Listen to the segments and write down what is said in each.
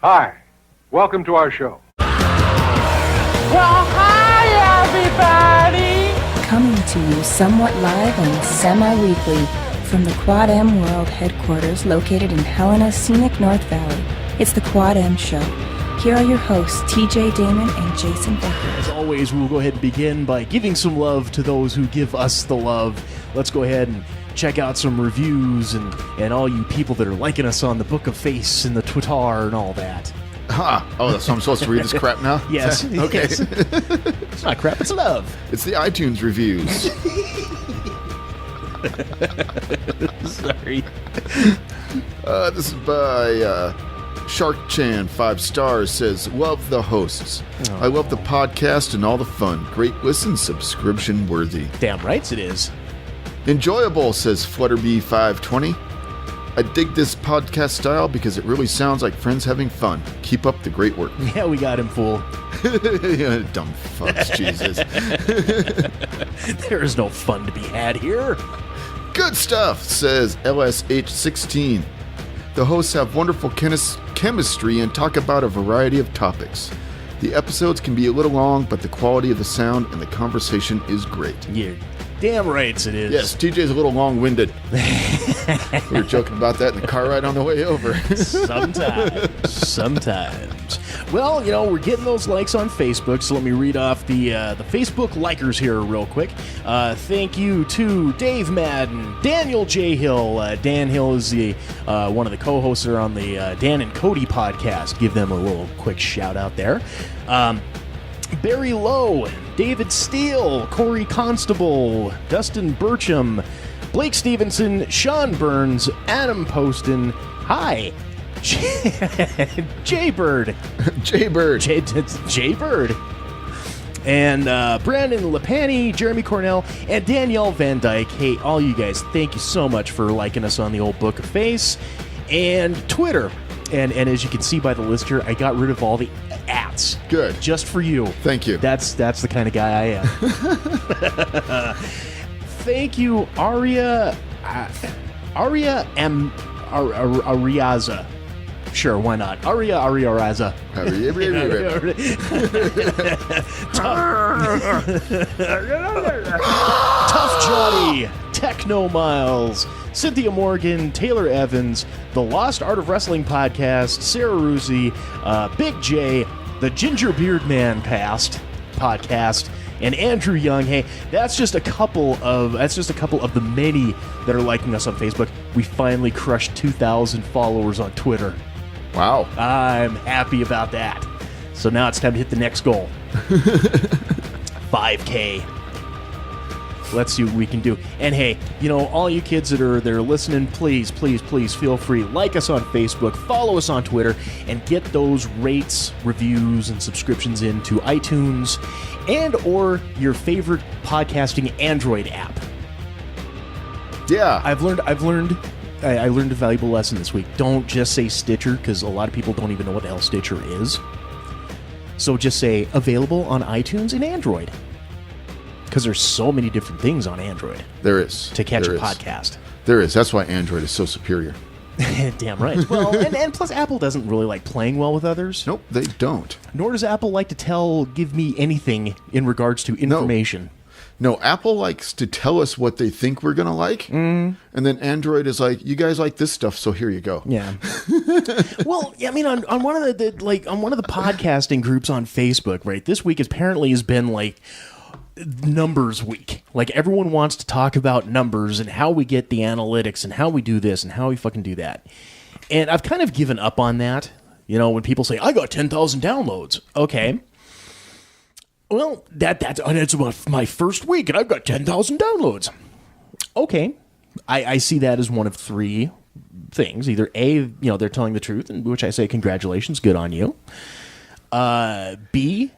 Hi. Welcome to our show. Well, hi, everybody! Coming to you somewhat live and semi-weekly from the Quad M World headquarters located in Helena's scenic North Valley. It's the Quad M Show. Here are your hosts, TJ Damon and Jason Becker. As always, we will go ahead and begin by giving some love to those who give us the love. Let's go ahead and check out some reviews and all you people that are liking us on the Book of Face and the Twitter and all that. Huh. Oh, so I'm supposed to read this crap now? Yes. Okay. Yes. It's not crap, it's love. It's the iTunes reviews. Sorry. This is by Shark Chan, 5 stars, says, love the hosts. I love the podcast and all the fun. Great listen, subscription worthy. Damn rights it is. Enjoyable, says Flutterbee520. I dig this podcast style because it really sounds like friends having fun. Keep up the great work. Yeah, we got him, fool. Dumb fucks, Jesus. There is no fun to be had here. Good stuff, says LSH16. The hosts have wonderful chemistry and talk about a variety of topics. The episodes can be a little long, but the quality of the sound and the conversation is great. Yeah, damn rights it is. Yes, TJ's a little long-winded. We were joking about that in the car ride on the way over. Sometimes. Well, we're getting those likes on Facebook, so let me read off the Facebook likers here real quick. Thank you to Dave Madden, Daniel J. Hill. Dan Hill is the one of the co-hosts on the Dan and Cody podcast. Give them a little quick shout out there. Barry Lowe, David Steele, Corey Constable, Dustin Burcham, Blake Stevenson, Sean Burns, Adam Poston, hi, Jaybird, Jaybird, and Brandon Lepani, Jeremy Cornell, and Danielle Van Dyke. Hey, all you guys, thank you so much for liking us on the old Book of Face and Twitter. And as you can see by the list here, I got rid of all the ats. Good. Just for you. Thank you. That's the kind of guy I am. Thank you, Aria M. Ariaza. Sure, why not? Aria Ariaza. Tough Johnny, Techno Miles, Cynthia Morgan, Taylor Evans, The Lost Art of Wrestling Podcast, Sarah Ruzi, Big J, The Ginger Beard Man podcast, and Andrew Young. Hey, that's just a couple of the many that are liking us on Facebook. We finally crushed 2,000 followers on Twitter. Wow. I'm happy about that. So now it's time to hit the next goal. 5K. Let's see what we can do. And hey, all you kids that are listening, please feel free. Like us on Facebook, follow us on Twitter, and get those rates, reviews, and subscriptions into iTunes and or your favorite podcasting Android app. Yeah. I learned a valuable lesson this week. Don't just say Stitcher, because a lot of people don't even know what the hell Stitcher is. So just say available on iTunes and Android. Because there's so many different things on Android. There is. To catch a podcast. There is. That's why Android is so superior. Damn right. Well, and plus Apple doesn't really like playing well with others. Nope, they don't. Nor does Apple like to give me anything in regards to information. No, Apple likes to tell us what they think we're going to like. And then Android is like, you guys like this stuff, so here you go. Yeah. Well, I mean, on one of the podcasting groups on Facebook, right, this week apparently has been like numbers week. Like everyone wants to talk about numbers and how we get the analytics and how we do this and how we fucking do that. And I've kind of given up on that. When people say, I got 10,000 downloads. Okay. Well, that's my first week and I've got 10,000 downloads. Okay. I see that as one of three things. Either A, they're telling the truth, in which I say congratulations, good on you. B,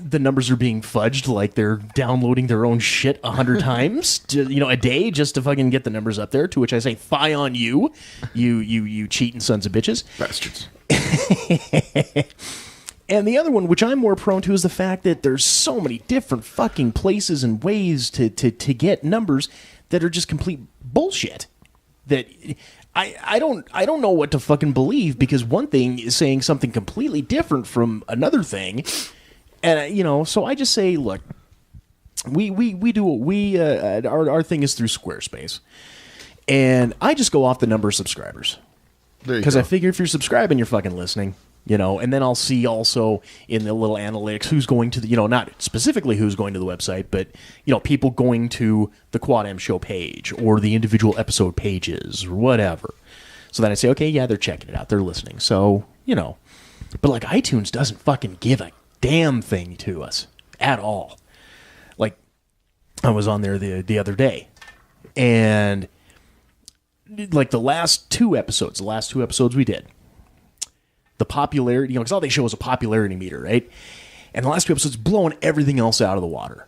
the numbers are being fudged, like they're downloading their own shit 100 times, a day just to fucking get the numbers up there. To which I say, fie on you, you cheating sons of bitches, bastards. And the other one, which I'm more prone to, is the fact that there's so many different fucking places and ways to get numbers that are just complete bullshit. That I don't know what to fucking believe, because one thing is saying something completely different from another thing, and so I just say, look, we do our thing is through Squarespace, and I just go off the number of subscribers, because I figure if you're subscribing, you're fucking listening. And then I'll see also in the little analytics who's going to the, not specifically who's going to the website, but, people going to the Quad M Show page or the individual episode pages or whatever. So then I say, okay, yeah, they're checking it out. They're listening. So, but like iTunes doesn't fucking give a damn thing to us at all. Like I was on there the other day, and like the last two episodes we did, the popularity, because all they show is a popularity meter, right? And the last two episodes blowing everything else out of the water.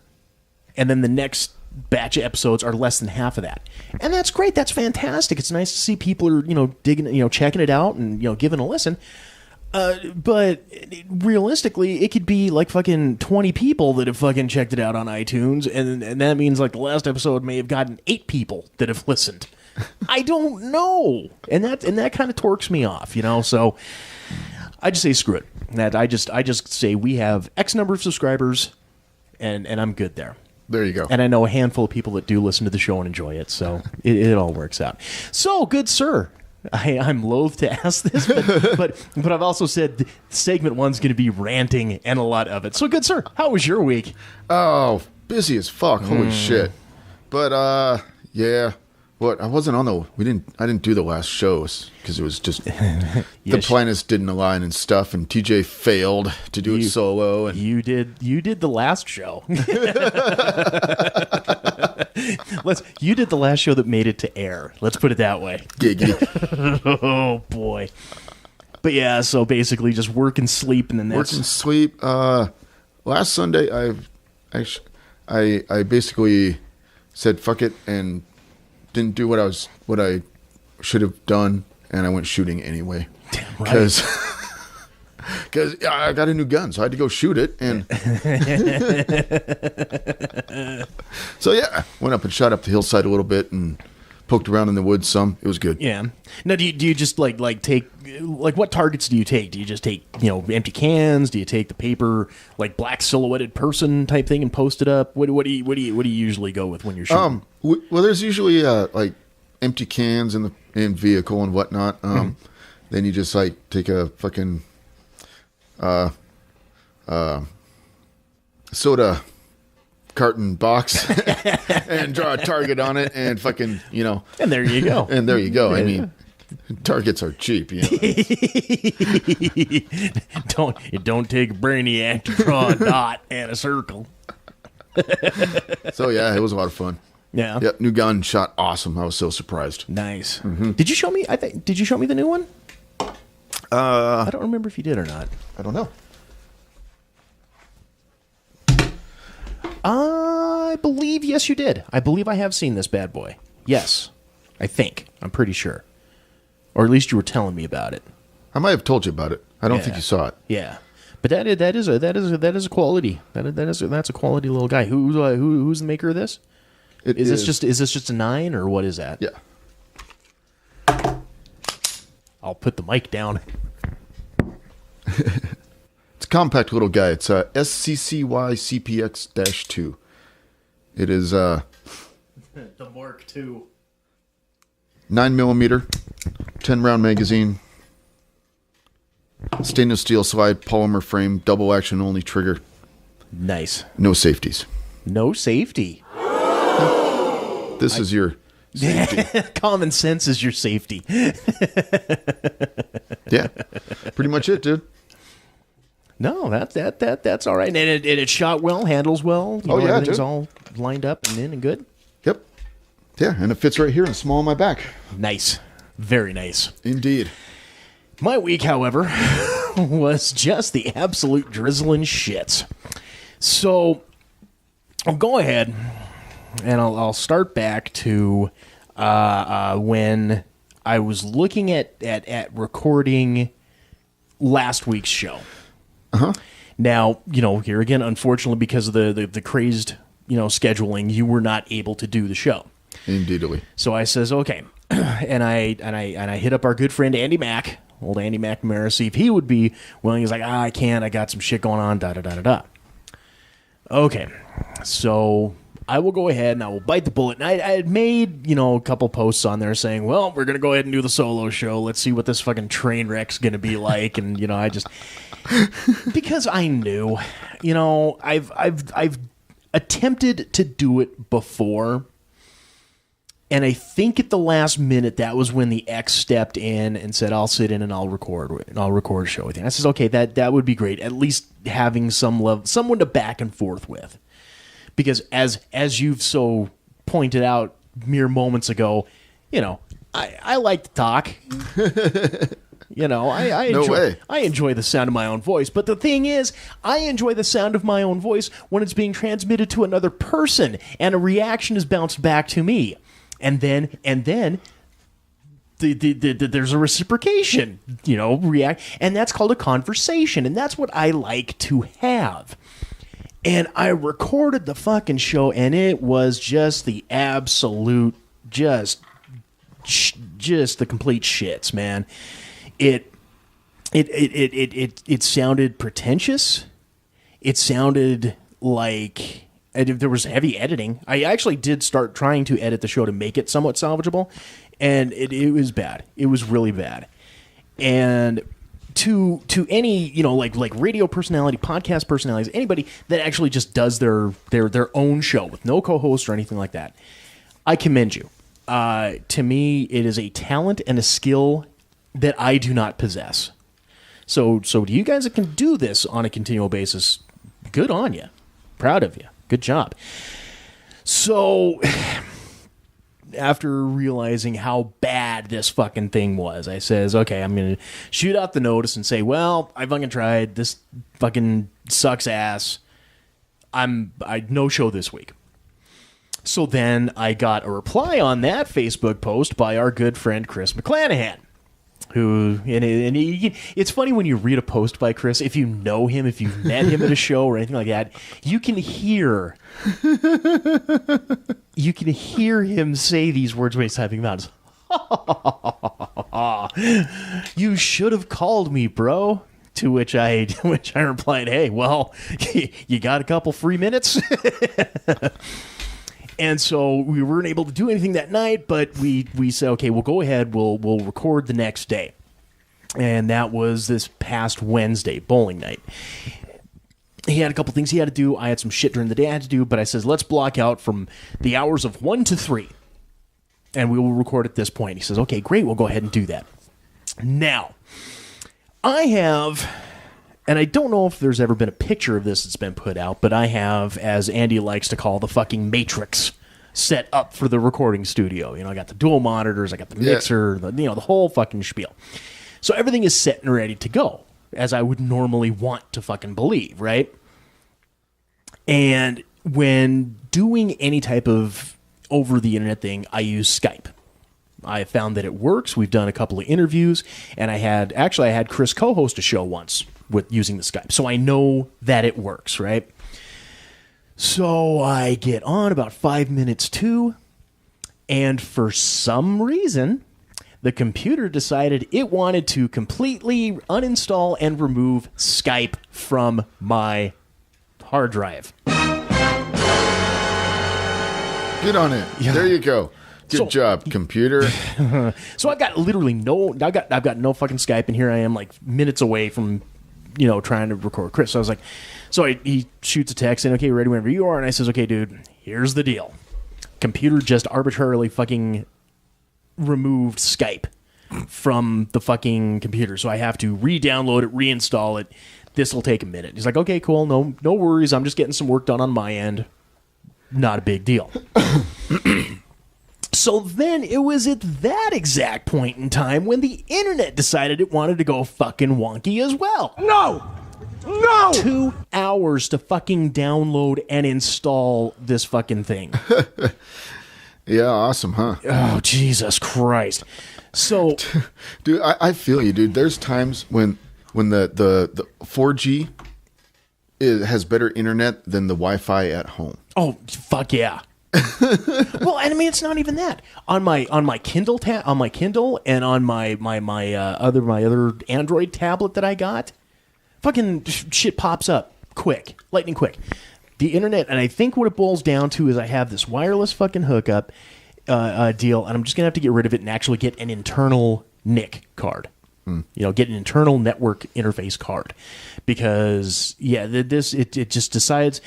And then the next batch of episodes are less than half of that. And that's great. That's fantastic. It's nice to see people are, digging, checking it out and, giving a listen. But realistically, it could be like fucking 20 people that have fucking checked it out on iTunes. And that means like the last episode may have gotten 8 people that have listened. I don't know. And that kind of torques me off, so I just say screw it. That I just say we have X number of subscribers, and I'm good there. There you go. And I know a handful of people that do listen to the show and enjoy it, so it all works out. So, good sir, I'm loath to ask this, but I've also said segment 1's going to be ranting and a lot of it. So, good sir, how was your week? Oh, busy as fuck. Holy shit. But yeah. What I wasn't on I didn't do the last shows because it was just the planets didn't align and stuff, and TJ failed to do it solo. And you did the last show. You did the last show that made it to air. Let's put it that way. Giggity. Oh boy. But yeah, so basically just work and sleep, and then that's work and sleep. Last Sunday I basically said fuck it and didn't do what I should have done, and I went shooting anyway. Damn right. Because I got a new gun, so I had to go shoot it, and so yeah, went up and shot up the hillside a little bit and poked around in the woods some. It was good. Yeah. Now, do you just like take, like, what targets do you take? Do you just take empty cans? Do you take the paper like black silhouetted person type thing and post it up? What do you usually go with when you're shooting? Well, there's usually like empty cans in vehicle and whatnot. Then you just like take a fucking soda carton box and draw a target on it and fucking, and there you go. And there you go. I mean, targets are cheap, Don't take a brainiac to draw a dot and a circle. So yeah, it was a lot of fun. Yeah. Yep, new gun, shot awesome. I was so surprised. Nice. Mm-hmm. Did you show me? Did you show me the new one? I don't remember if you did or not. I don't know. I believe, yes, you did. I believe I have seen this bad boy. Yes. I think. I'm pretty sure. Or at least you were telling me about it. I might have told you about it. I don't think you saw it. Yeah. But that is a quality. That's a quality little guy. Who's the maker of this? Is this just a 9 or what is that? Yeah. I'll put the mic down. It's a compact little guy. It's a SCCY CPX-2. It is the Mark II. 9mm, 10-round magazine, stainless steel slide, polymer frame, double action only trigger. Nice. No safeties. No safety. This is your safety. Common sense is your safety. Yeah, pretty much it, dude. No, that's all right. And it shot well, handles well. Everything's all lined up and in and good. Yep. Yeah, and it fits right here and small on my back. Nice. Very nice. Indeed. My week, however, was just the absolute drizzling shits. So I'll go ahead and I'll start back to when I was looking at recording last week's show. Uh-huh. Now, here again, unfortunately, because of the crazed, scheduling, you were not able to do the show. Indeedly. So I says, okay. and I hit up our good friend Andy Mack, old Andy McNamara, see if he would be willing. He's like, I can't. I got some shit going on. Da da da da da. Okay, so I will go ahead and I will bite the bullet. And I had made, a couple posts on there saying, well, we're going to go ahead and do the solo show. Let's see what this fucking train wreck's going to be like. And, I just, because I knew, I've attempted to do it before. And I think at the last minute, that was when the X stepped in and said, I'll sit in and I'll record a show with you. And I said, okay, that would be great. At least having someone to back and forth with. Because as you've so pointed out mere moments ago, I like to talk. I enjoy the sound of my own voice. But the thing is, I enjoy the sound of my own voice when it's being transmitted to another person and a reaction is bounced back to me. And then there's a reciprocation, react. And that's called a conversation. And that's what I like to have. And I recorded the fucking show, and it was just the absolute, just the complete shits, man. It sounded pretentious. It sounded like there was heavy editing. I actually did start trying to edit the show to make it somewhat salvageable, and it was bad. It was really bad. And to any, like radio personality, podcast personalities, anybody that actually just does their own show with no co-host or anything like that, I commend you. To me, it is a talent and a skill that I do not possess. So to you guys that can do this on a continual basis, good on you. Proud of you. Good job. So after realizing how bad this fucking thing was, I says, okay, I'm going to shoot out the notice and say, well, I fucking tried. This fucking sucks ass. I no show this week. So then I got a reply on that Facebook post by our good friend Chris McClanahan, who, it's funny when you read a post by Chris, if you know him, if you've met him at a show or anything like that, you can hear him say these words when he's typing them out. You should have called me, bro. To which I replied, hey, well, you got a couple free minutes? And so we weren't able to do anything that night, but we said, okay, we'll go ahead. We'll record the next day. And that was this past Wednesday, bowling night. He had a couple things he had to do. I had some shit during the day I had to do, but I says, let's block out from the hours of 1 to 3. And we will record at this point. He says, okay, great. We'll go ahead and do that. Now, I have, and I don't know if there's ever been a picture of this that's been put out, but I have, as Andy likes to call, the fucking Matrix set up for the recording studio. I got the dual monitors, I got the mixer, the whole fucking spiel. So everything is set and ready to go, as I would normally want to fucking believe, right? And when doing any type of over-the-internet thing, I use Skype. I found that it works. We've done a couple of interviews, and I had Chris co-host a show once with using the Skype, so I know that it works, right? So I get on about 5 minutes to, and for some reason, the computer decided it wanted to completely uninstall and remove Skype from my hard drive. Get on it. Yeah. There you go. Good job, computer. So I've got literally I've got no fucking Skype, and here I am, like minutes away from, trying to record Chris. So I was like, he shoots a text saying, okay, ready whenever you are. And I says, okay, dude, here's the deal. Computer just arbitrarily fucking removed Skype from the fucking computer. So I have to re-download it, reinstall it. This will take a minute. He's like, okay, cool. No worries. I'm just getting some work done on my end. Not a big deal. So then it was at that exact point in time when the internet decided it wanted to go fucking wonky as well. No! 2 hours to fucking download and install this fucking thing. Yeah, awesome, huh? Oh, Jesus Christ. So, dude, I feel you, dude. There's times when the 4G has better internet than the Wi-Fi at home. Oh, fuck yeah. Well, and I mean, it's not even that. On my Kindle and on my other Android tablet that I got, fucking shit pops up quick, lightning quick. The internet, and I think what it boils down to is I have this wireless fucking hookup deal, and I'm just gonna have to get rid of it and actually get an internal NIC card. Get an internal network interface card, because it just decides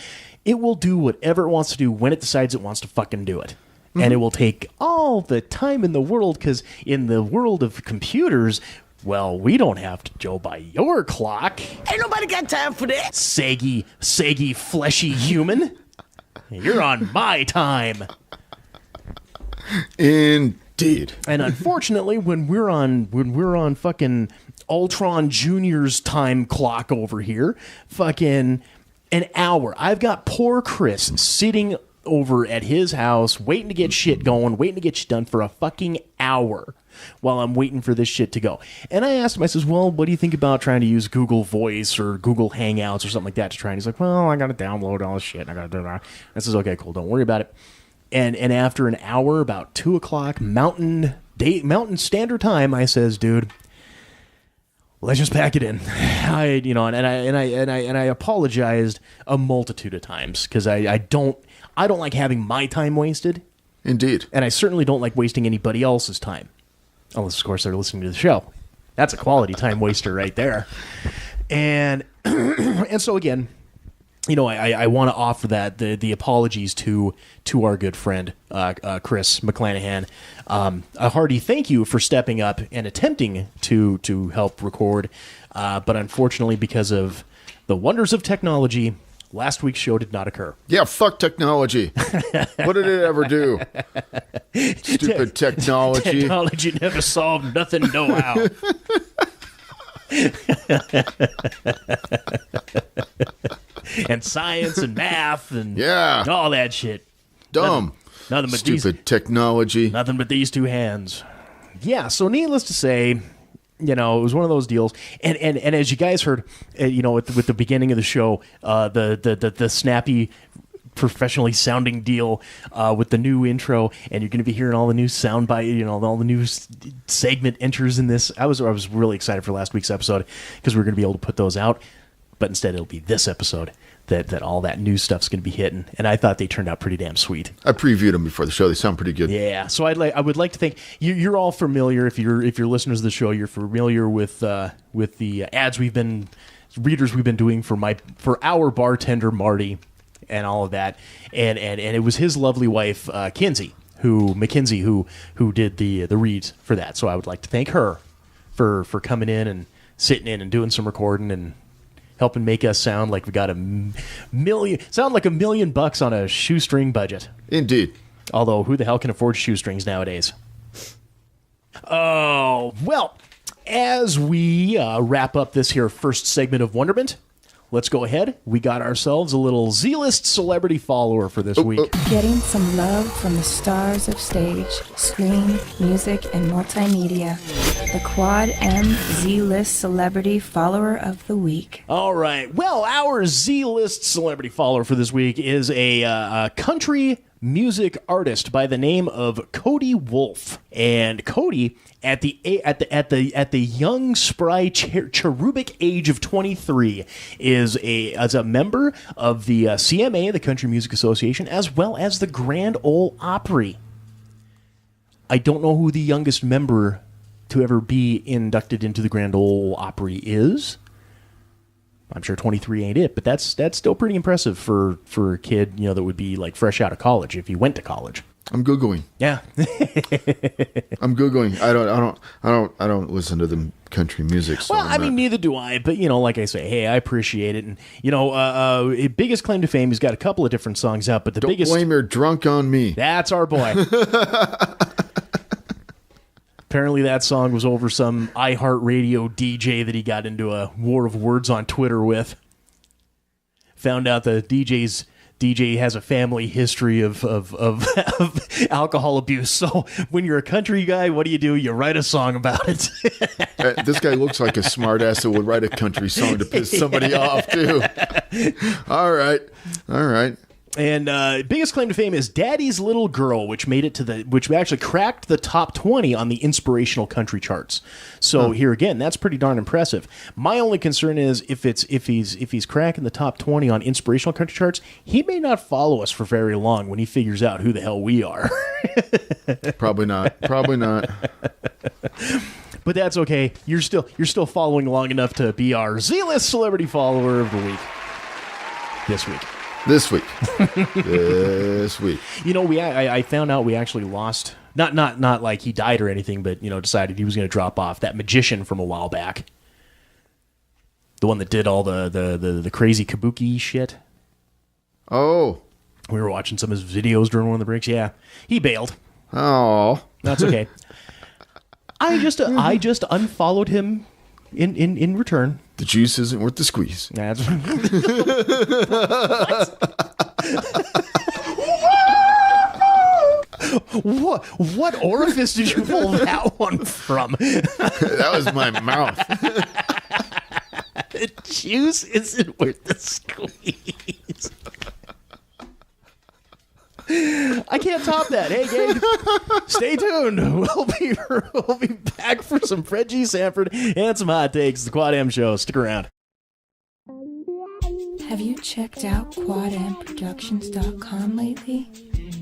it will do whatever it wants to do when it decides it wants to fucking do it. And it will take all the time in the world, because in the world of computers, well, we don't have to go by your clock. Ain't nobody got time for that. Saggy, fleshy human. You're on my time. Indeed. And unfortunately, when we're on fucking Ultron Junior's time clock over here, fucking an hour. I've got poor Chris sitting over at his house waiting to get shit going, waiting to get shit done for a fucking hour while I'm waiting for this shit to go. And I asked him, I says, well, what do you think about trying to use Google Voice or Google Hangouts or something like that to try? And he's like, well, I got to download all this shit. I got to do that. I says, okay, cool. Don't worry about it. And after an hour, about 2 o'clock Mountain Standard Time, I says, dude, let's just pack it in. I apologized a multitude of times, because I don't like having my time wasted. Indeed. And I certainly don't like wasting anybody else's time. Unless, of course, they're listening to the show. That's a quality time waster right there. And so again, I want to offer the apologies to our good friend Chris McClanahan. A hearty thank you for stepping up and attempting to help record, but unfortunately, because of the wonders of technology, last week's show did not occur. Yeah, fuck technology. What did it ever do? Stupid technology. Technology never solved nothing, no how. And science and math and all that shit. Dumb. Nothing but stupid technology. Nothing but these two hands. Yeah, so needless to say, it was one of those deals. And as you guys heard, with the beginning of the show, the snappy, professionally sounding deal with the new intro, and you're going to be hearing all the new soundbite, all the new segment enters in this. I was really excited for last week's episode, because we're going to be able to put those out. But instead, it'll be this episode that all that new stuff's going to be hitting. And I thought they turned out pretty damn sweet. I previewed them before the show. They sound pretty good. Yeah. So I would like to think you're all familiar. If you're listeners of the show, you're familiar with the readers we've been doing for our bartender Marty and all of that. And it was his lovely wife Mackenzie who did the reads for that. So I would like to thank her for coming in and sitting in and doing some recording and helping make us sound like we got $1 million on a shoestring budget. Indeed. Although, who the hell can afford shoestrings nowadays? Oh, well, as we wrap up this here first segment of Wonderment, let's go ahead. We got ourselves a little Z-list celebrity follower for this week. Getting some love from the stars of stage, screen, music, and multimedia. The Quad M Z-list celebrity follower of the week. All right. Well, our Z-list celebrity follower for this week is a country music artist by the name of Cody Wolf. And Cody, at the young, spry, cherubic age of 23, is a member of the CMA, the Country Music Association, as well as the Grand Ole Opry. I don't know who the youngest member to ever be inducted into the Grand Ole Opry is. I'm sure 23 ain't it, but that's still pretty impressive for a kid, that would be like fresh out of college if he went to college. I'm Googling. Yeah. I'm Googling. I don't listen to the country music. So well, neither do I, but like I say, hey, I appreciate it. And biggest claim to fame, he's got a couple of different songs out, but don't blame your drunk on me. That's our boy. Apparently that song was over some iHeartRadio DJ that he got into a war of words on Twitter with. Found out the DJ has a family history of alcohol abuse. So when you're a country guy, what do? You write a song about it. This guy looks like a smartass that would write a country song to piss somebody off, too. All right. And biggest claim to fame is Daddy's Little Girl, which actually cracked the top 20 on the inspirational country charts. So here again, that's pretty darn impressive. My only concern is if he's cracking the top 20 on inspirational country charts, he may not follow us for very long when he figures out who the hell we are. Probably not. But that's okay. You're still following long enough to be our zealous celebrity follower of the week. This week. You know, I found out we actually lost, not like he died or anything, but, you know, decided he was going to drop off, that magician from a while back. The one that did all the crazy kabuki shit. Oh. We were watching some of his videos during one of the breaks. Yeah. He bailed. Oh. That's okay. I just unfollowed him in return. The juice isn't worth the squeeze. That's What orifice did you pull that one from? That was my mouth. The juice isn't worth the squeeze. I can't top that. Hey, gang, stay tuned. We'll be back for some Fred G. Sanford and some hot takes. The Quad M Show. Stick around. Have you checked out quadmproductions.com lately?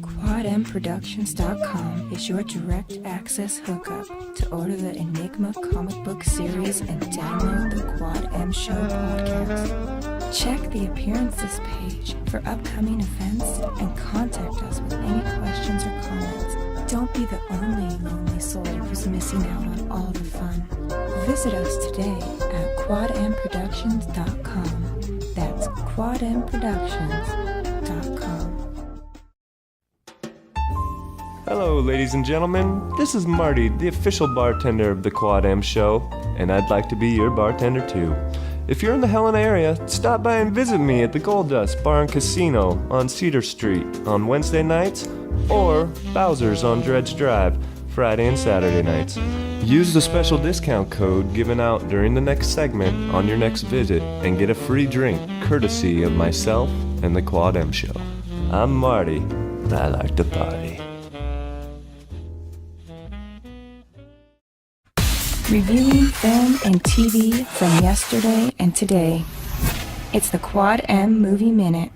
Quadmproductions.com is your direct access hookup to order the Enigma comic book series and download the Quad M Show podcast. Check the appearances page for upcoming events and contact us with any questions or comments. Don't be the only lonely soul who's missing out on all the fun. Visit us today at quadmproductions.com. That's quadmproductions.com. Hello, ladies and gentlemen. This is Marty, the official bartender of the Quad M Show, and I'd like to be your bartender too. If you're in the Helena area, stop by and visit me at the Gold Dust Bar and Casino on Cedar Street on Wednesday nights, or Bowser's on Dredge Drive Friday and Saturday nights. Use the special discount code given out during the next segment on your next visit and get a free drink courtesy of myself and the Quad M Show. I'm Marty. I like to party. Reviewing film and TV from yesterday and today. It's the Quad M Movie Minute.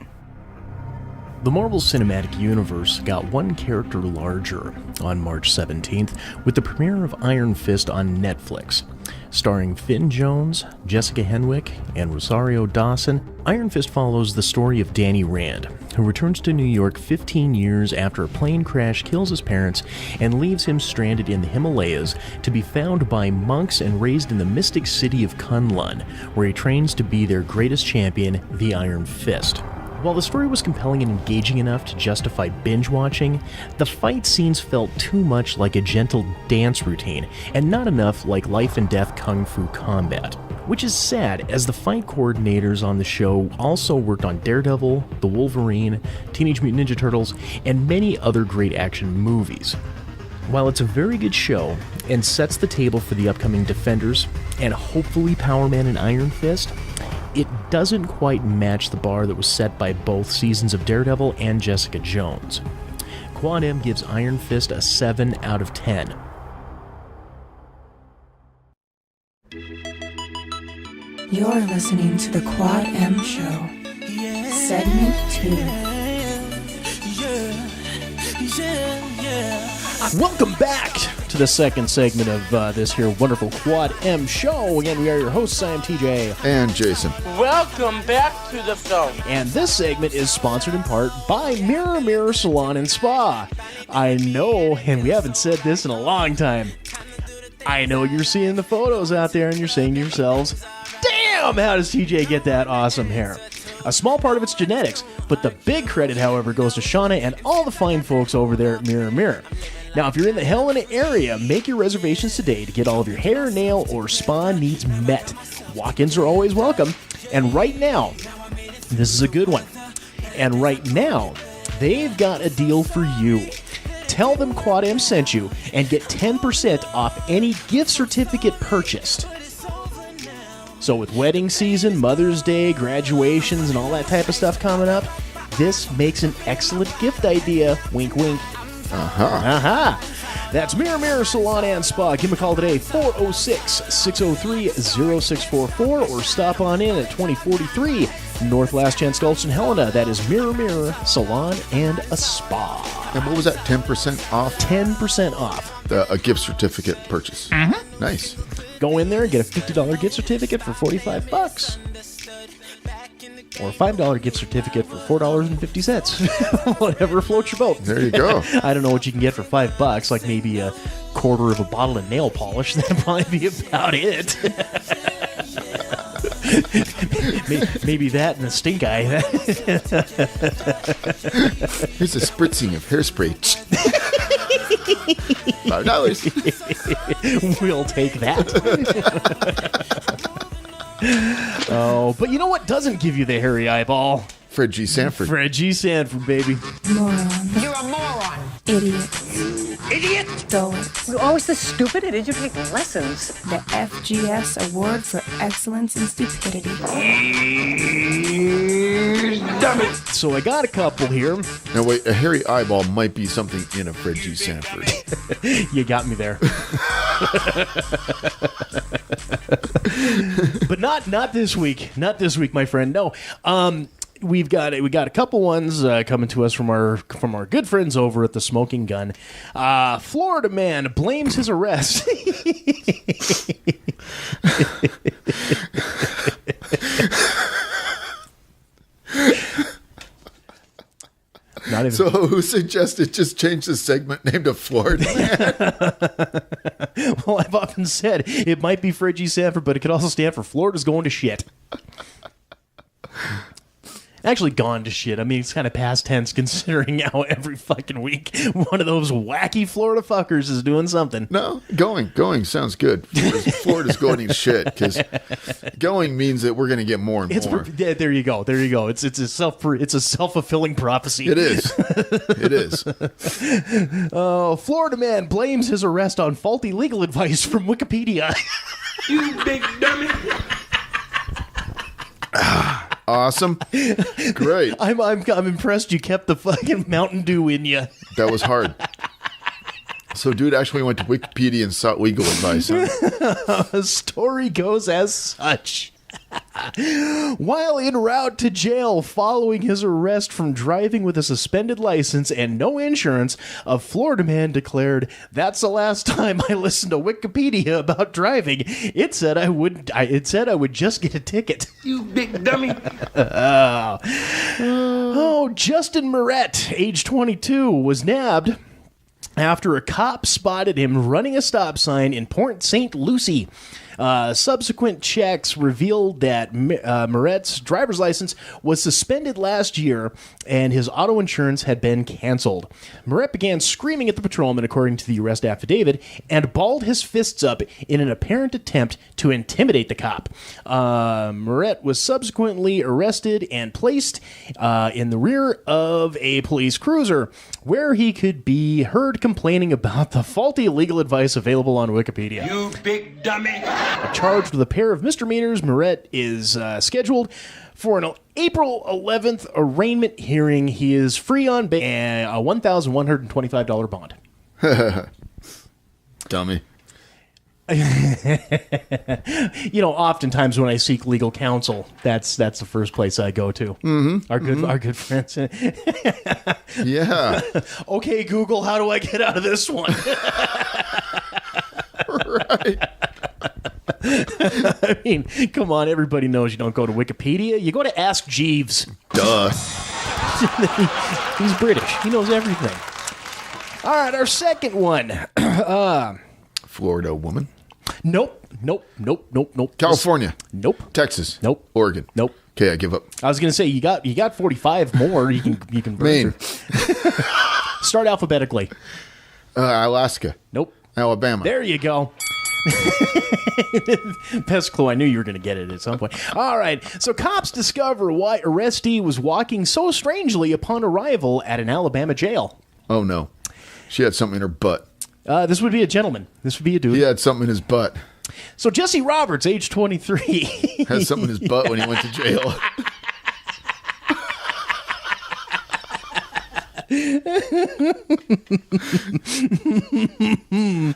The Marvel Cinematic Universe got one character larger on March 17th with the premiere of Iron Fist on Netflix. Starring Finn Jones, Jessica Henwick, and Rosario Dawson, Iron Fist follows the story of Danny Rand, who returns to New York 15 years after a plane crash kills his parents and leaves him stranded in the Himalayas to be found by monks and raised in the mystic city of Kunlun, where he trains to be their greatest champion, the Iron Fist. While the story was compelling and engaging enough to justify binge-watching, the fight scenes felt too much like a gentle dance routine, and not enough like life-and-death kung fu combat. Which is sad, as the fight coordinators on the show also worked on Daredevil, The Wolverine, Teenage Mutant Ninja Turtles, and many other great action movies. While it's a very good show, and sets the table for the upcoming Defenders, and hopefully Power Man and Iron Fist, it doesn't quite match the bar that was set by both seasons of Daredevil and Jessica Jones. Quad M gives Iron Fist a 7 out of 10. You're listening to the Quad M Show. Segment 2. Welcome back to the second segment of this here wonderful Quad M Show. Again, we are your hosts. I am TJ. And Jason. Welcome back to the show. And this segment is sponsored in part by Mirror Mirror Salon and Spa. I know, and we haven't said this in a long time, I know you're seeing the photos out there and you're saying to yourselves, damn, how does TJ get that awesome hair? A small part of it's genetics, but the big credit, however, goes to Shauna and all the fine folks over there at Mirror Mirror. Now, if you're in the Helena area, make your reservations today to get all of your hair, nail, or spa needs met. Walk-ins are always welcome. And right now, this is a good one. And right now, they've got a deal for you. Tell them Quad M sent you and get 10% off any gift certificate purchased. So with wedding season, Mother's Day, graduations, and all that type of stuff coming up, this makes an excellent gift idea. Wink, wink. Aha. That's Mirror Mirror Salon and Spa. Give them a call today, 406-603-0644, or stop on in at 2043 North Last Chance Gulch in Helena. That is Mirror Mirror Salon and a Spa. And what was that, 10% off? 10% off. A gift certificate purchase. Mm-hmm. Nice. Go in there and get a $50 gift certificate for $45. Or a $5 gift certificate for $4.50. Whatever floats your boat. There you go. I don't know what you can get for $5, like maybe a quarter of a bottle of nail polish. That'd probably be about it. Maybe that and a stink eye. Here's a spritzing of hairspray. $5. We'll take that. Oh, but you know what doesn't give you the hairy eyeball? Fred G. Sanford. Fred G. Sanford, baby. Moron. You're a moron. Idiot. Idiot. Dumbass. You're always this stupid. Did you take lessons? The FGS Award for Excellence in Stupidity. So I got a couple here. Now wait, a hairy eyeball might be something in a Fred G. Sanford. You got me there. But not this week. Not this week, my friend. No. We got a couple ones coming to us from our good friends over at the Smoking Gun. Florida man blames his arrest. Not even. So who suggested just change the segment name to Florida Man? Well, I've often said it might be Fred G. Sanford, but it could also stand for Florida's going to shit. Actually, gone to shit. I mean, it's kind of past tense considering how every fucking week one of those wacky Florida fuckers is doing something. No, going sounds good. Florida's going to shit because going means that we're going to get more and more. Yeah, there you go. It's a self-fulfilling prophecy. It is. It is. Florida man blames his arrest on faulty legal advice from Wikipedia. You big dummy. Awesome. Great. I'm impressed you kept the fucking Mountain Dew in you. That was hard. So dude actually went to Wikipedia and sought legal advice. Huh? The story goes as such. While en route to jail following his arrest from driving with a suspended license and no insurance, a Florida man declared, "That's the last time I listened to Wikipedia about driving. It said I would just get a ticket." You big dummy. Justin Moret, age 22, was nabbed after a cop spotted him running a stop sign in Port St. Lucie. Subsequent checks revealed that Moret's driver's license was suspended last year and his auto insurance had been canceled. Moret began screaming at the patrolman, according to the arrest affidavit, and balled his fists up in an apparent attempt to intimidate the cop. Moret was subsequently arrested and placed in the rear of a police cruiser, where he could be heard complaining about the faulty legal advice available on Wikipedia. You big dummy. Charged with a pair of misdemeanors, Moret is scheduled for an April 11th arraignment hearing. He is free on bail and a $1,125 bond. Dummy. Oftentimes when I seek legal counsel, that's the first place I go to. Mm-hmm. Our good friends. Yeah. Okay, Google, how do I get out of this one? Right. I mean, come on, everybody knows you don't go to Wikipedia. You go to Ask Jeeves. Duh. He's British. He knows everything. All right, our second one. Florida woman. Nope. California. Nope. Texas. Nope. Oregon. Nope. Okay, I give up. I was gonna say you got 45 more. You can Maine. Start alphabetically. Alaska. Nope. Alabama. There you go. Best clue. I knew you were going to get it at some point. All right. So cops discover why arrestee was walking so strangely upon arrival at an Alabama jail. Oh, no. She had something in her butt. This would be a gentleman. This would be a dude. He had something in his butt. So Jesse Roberts, age 23. Had something in his butt when he went to jail.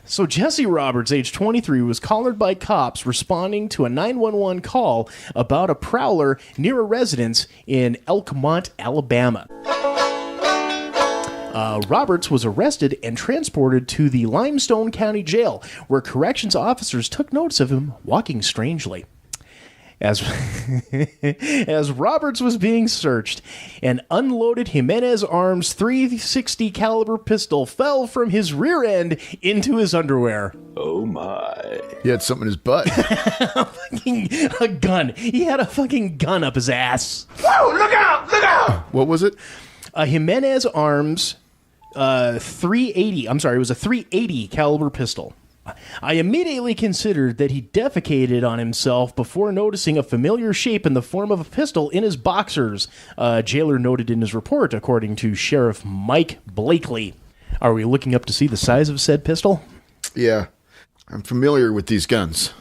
So Jesse Roberts, age 23, was collared by cops responding to a 911 call about a prowler near a residence in Elkmont, Alabama. Roberts was arrested and transported to the Limestone County Jail, where corrections officers took notice of him walking strangely. As Roberts was being searched, an unloaded Jimenez Arms .360 caliber pistol fell from his rear end into his underwear. Oh my. He had something in his butt. A gun. He had a fucking gun up his ass. Whoa, look out, look out! What was it? A Jimenez Arms .380. I'm sorry, it was a .380 caliber pistol. I immediately considered that he defecated on himself before noticing a familiar shape in the form of a pistol in his boxers, jailer noted in his report, according to Sheriff Mike Blakely. Are we looking up to see the size of said pistol? Yeah. I'm familiar with these guns.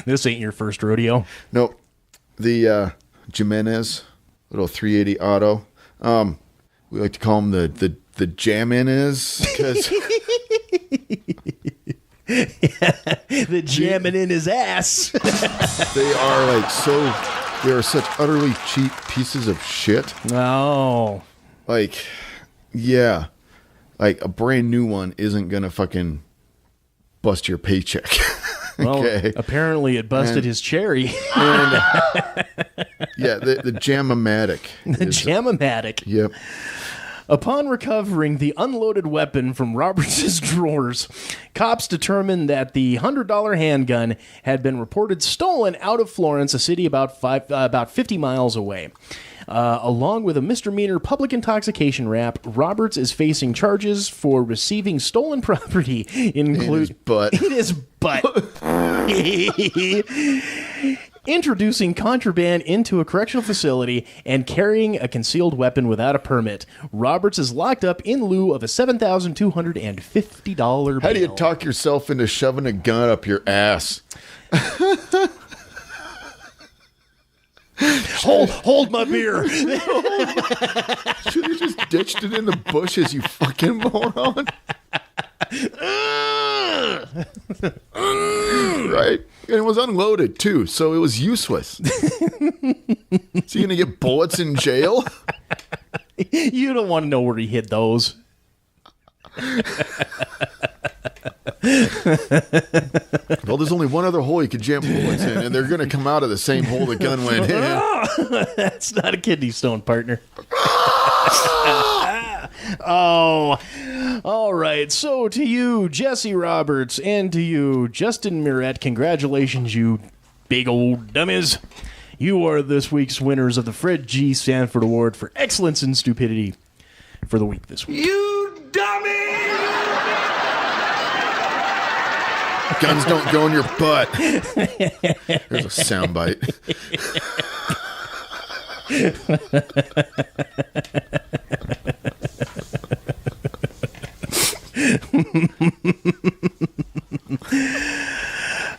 This ain't your first rodeo. Nope. The Jimenez, little 380 auto. We like to call them the Jaminez, because The jamming in his ass. they are such utterly cheap pieces of shit. Oh. Like, yeah. Like, a brand new one isn't gonna fucking bust your paycheck. Well, Okay. apparently it busted And- his cherry. And, yeah, the Jam-O-Matic. The Jam-O-Matic. Yep. Upon recovering the unloaded weapon from Roberts' drawers, cops determined that the $100 handgun had been reported stolen out of Florence, a city about 50 miles away. Along with a misdemeanor public intoxication rap, Roberts is facing charges for receiving stolen property, In his butt. In his butt. Introducing contraband into a correctional facility and carrying a concealed weapon without a permit. Roberts is locked up in lieu of a $7,250 bill. How do you talk yourself into shoving a gun up your ass? Hold my beer. Should have just ditched it in the bushes, you fucking moron. Right? And it was unloaded, too, so it was useless. So you're going to get bullets in jail? You don't want to know where he hid those. Well, there's only one other hole you could jam bullets in, and they're going to come out of the same hole the gun went in. That's not a kidney stone, partner. Oh, all right. So to you, Jesse Roberts, and to you, Justin Mirette, congratulations, you big old dummies. You are this week's winners of the Fred G. Sanford Award for Excellence in Stupidity for the week this week. You dummy! Guns don't go in your butt. There's a soundbite.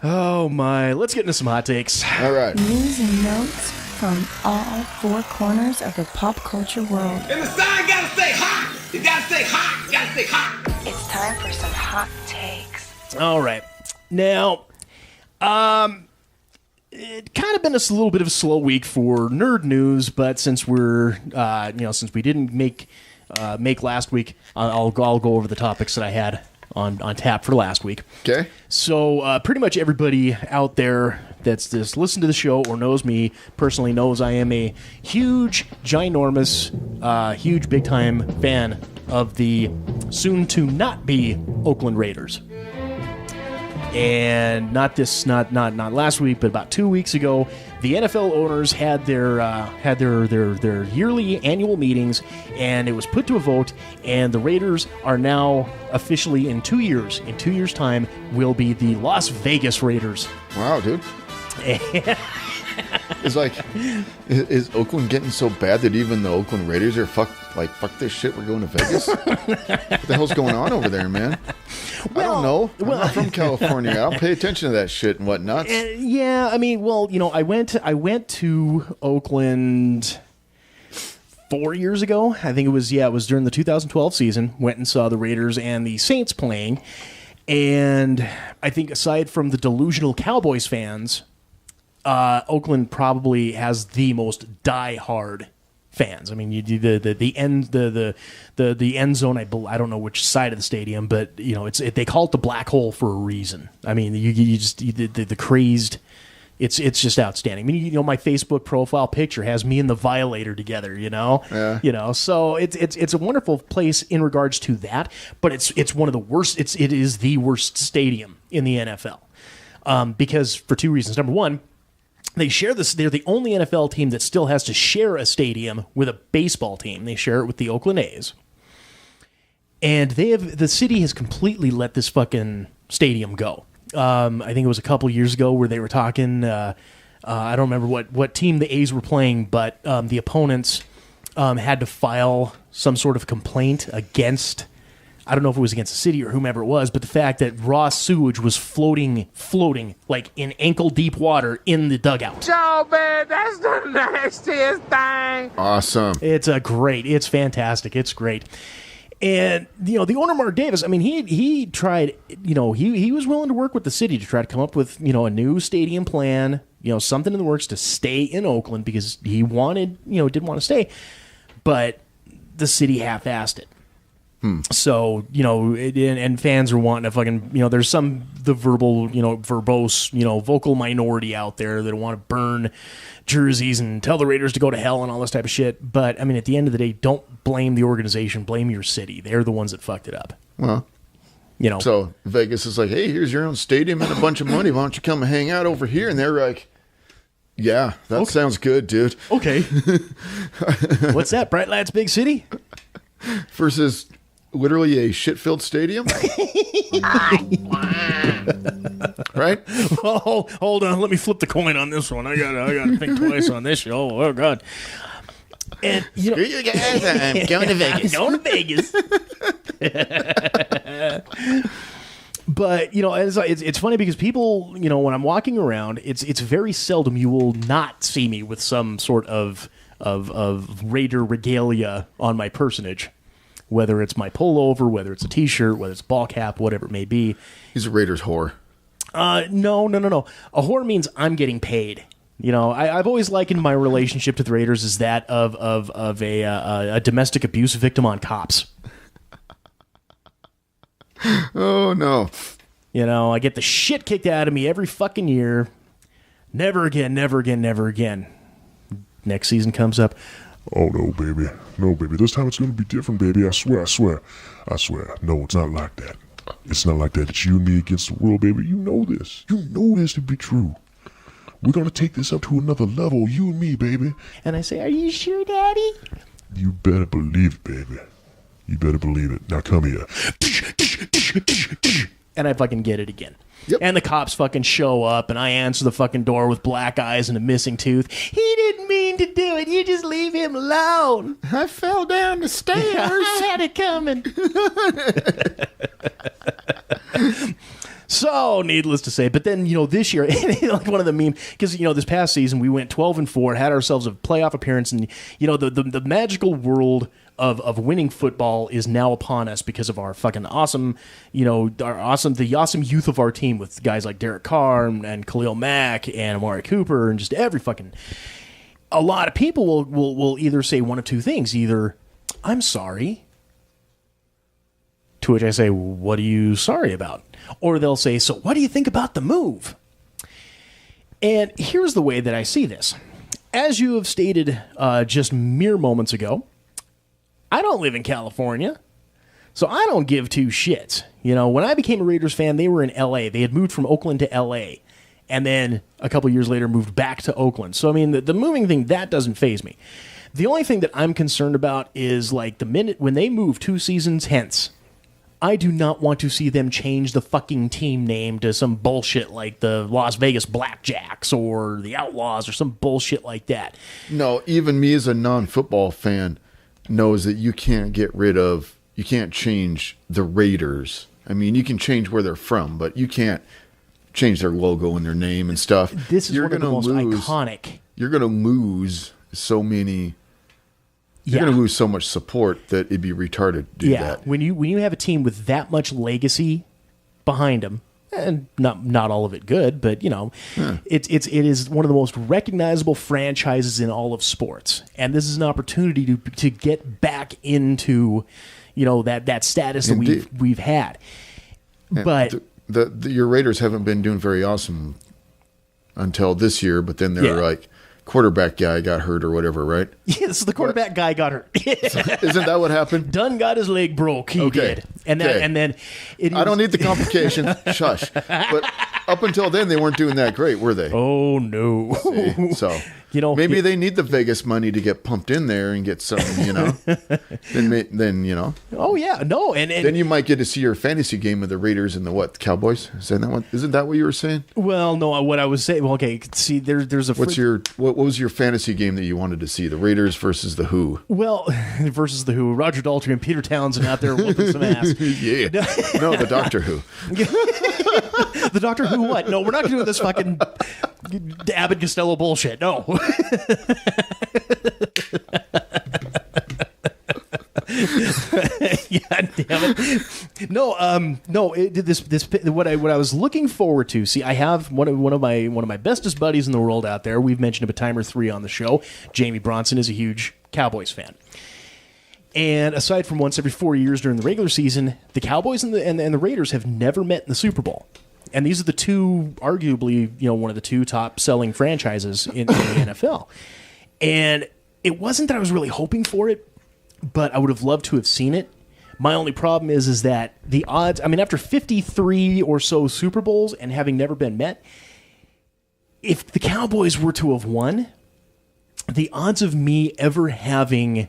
Oh, my. Let's get into some hot takes. All right. News and notes from all four corners of the pop culture world. And the sign gotta stay hot! You gotta stay hot! You gotta stay hot! It's time for some hot takes. All right. Now, it kind of been a little bit of a slow week for nerd news, but since we're, since we didn't make last week, I'll go over the topics that I had on tap for last week. Okay. So pretty much everybody out there that's just listened to the show or knows me personally knows I am a huge, ginormous, huge, big-time fan of the soon-to-not-be Oakland Raiders. And not last week, but about 2 weeks ago, the NFL owners had their yearly annual meetings, and it was put to a vote. And the Raiders are now officially in 2 years. In 2 years' time, will be the Las Vegas Raiders. Wow, dude. It's like, is Oakland getting so bad that even the Oakland Raiders are fuck this shit, we're going to Vegas? What the hell's going on over there, man? I don't know. I'm not from California. I don't pay attention to that shit and whatnot. Yeah, I mean, well, I went to Oakland 4 years ago. I think it was during the 2012 season. Went and saw the Raiders and the Saints playing. And I think aside from the delusional Cowboys fans, Oakland probably has the most die-hard fans. I mean, you do the end zone. I don't know which side of the stadium, but they call it the black hole for a reason. I mean, the crazed. It's just outstanding. I mean, my Facebook profile picture has me and the Violator together. Yeah. So it's a wonderful place in regards to that. But it's one of the worst. It is the worst stadium in the NFL because for two reasons. Number one, they share this. They're the only NFL team that still has to share a stadium with a baseball team. They share it with the Oakland A's, and the city has completely let this fucking stadium go. I think it was a couple years ago where they were talking. I don't remember what team the A's were playing, but the opponents had to file some sort of complaint against. I don't know if it was against the city or whomever it was, but the fact that raw sewage was floating like in ankle-deep water in the dugout. Oh, man, that's the nastiest thing. Awesome. It's fantastic. It's great. And, the owner, Mark Davis, I mean, he tried, he was willing to work with the city to try to come up with, a new stadium plan, something in the works to stay in Oakland because he did want to stay, but the city half-assed it. So, and fans are wanting to fucking, there's the verbose, vocal minority out there that want to burn jerseys and tell the Raiders to go to hell and all this type of shit. But, I mean, at the end of the day, don't blame the organization, blame your city. They're the ones that fucked it up. Well, so Vegas is like, hey, here's your own stadium and a bunch of money. Why don't you come and hang out over here? And they're like, yeah, that sounds good, dude. Okay. What's that, Bright Lights Big City? Versus literally a shit-filled stadium? Right? Oh, hold on. Let me flip the coin on this one. I gotta think twice on this. Oh God. And Screw you guys, I'm going to Vegas. I'm going to Vegas. But it's funny because people, when I'm walking around, it's very seldom you will not see me with some sort of Raider regalia on my personage. Whether it's my pullover, whether it's a T-shirt, whether it's a ball cap, whatever it may be. He's a Raiders whore. No. A whore means I'm getting paid. I've always likened my relationship to the Raiders as that of a domestic abuse victim on cops. Oh, no. I get the shit kicked out of me every fucking year. Never again, never again, never again. Next season comes up. Oh, no, baby. No, baby. This time it's going to be different, baby. I swear. No, it's not like that. It's not like that. It's you and me against the world, baby. You know this. You know this to be true. We're going to take this up to another level, you and me, baby. And I say, are you sure, Daddy? You better believe it, baby. You better believe it. Now come here. And I fucking get it again. Yep. And the cops fucking show up, and I answer the fucking door with black eyes and a missing tooth. He didn't mean to do it. You just leave him alone. I fell down the stairs. I had it coming. So, needless to say, but then, this year, like one of the memes, because, this past season, we went 12-4, had ourselves a playoff appearance, and, the magical world of winning football is now upon us because of our fucking awesome, the awesome youth of our team with guys like Derek Carr and Khalil Mack and Amari Cooper and just every fucking... A lot of people will either say one of two things. Either, I'm sorry, to which I say, what are you sorry about? Or they'll say, so what do you think about the move? And here's the way that I see this. As you have stated just mere moments ago, I don't live in California, so I don't give two shits. When I became a Raiders fan, they were in L.A. They had moved from Oakland to L.A., and then a couple years later moved back to Oakland. So, I mean, the moving thing, that doesn't faze me. The only thing that I'm concerned about is, like, the minute when they move 2 seasons hence, I do not want to see them change the fucking team name to some bullshit like the Las Vegas Blackjacks or the Outlaws or some bullshit like that. No, even me as a non-football fan knows that you can't change the Raiders. I mean, you can change where they're from, but you can't change their logo and their name and stuff. This is one of the most iconic. You're going to lose so many You're Yeah. going to lose so much support that it'd be retarded to do that. When you have a team with that much legacy behind them, and not all of it good, but it is one of the most recognizable franchises in all of sports, and this is an opportunity to get back into that status that we've had. And But your Raiders haven't been doing very awesome until this year, but then they're like, quarterback guy got hurt or whatever, right? yes, the quarterback guy got hurt. Isn't that what happened? Dunn got his leg broke. He did, and then I don't need the complications. Shush. But up until then, they weren't doing that great, were they? Oh no! See? So maybe they need the Vegas money to get pumped in there and get some, then Oh yeah, no, and then you might get to see your fantasy game of the Raiders and the Cowboys. Isn't that what you were saying? well, no, what I was saying. Well, okay, see, there's a What was your fantasy game that you wanted to see? The Raiders versus the Who? Well, versus the Who, Roger Daltrey and Peter Townsend out there whooping some ass. Yeah. No, the Doctor Who. The Doctor Who what? No, we're not doing this fucking Abbott Costello bullshit. No. Yeah, damn it. No. What I was looking forward to. See, I have one of my bestest buddies in the world out there. We've mentioned him a time or three on the show. Jamie Bronson is a huge Cowboys fan. And aside from once every 4 years during the regular season, the Cowboys and the Raiders have never met in the Super Bowl. And these are the two, arguably, one of the two top selling franchises in the NFL. And it wasn't that I was really hoping for it, but I would have loved to have seen it. My only problem is that the odds, after 53 or so Super Bowls and having never been met, if the Cowboys were to have won, the odds of me ever having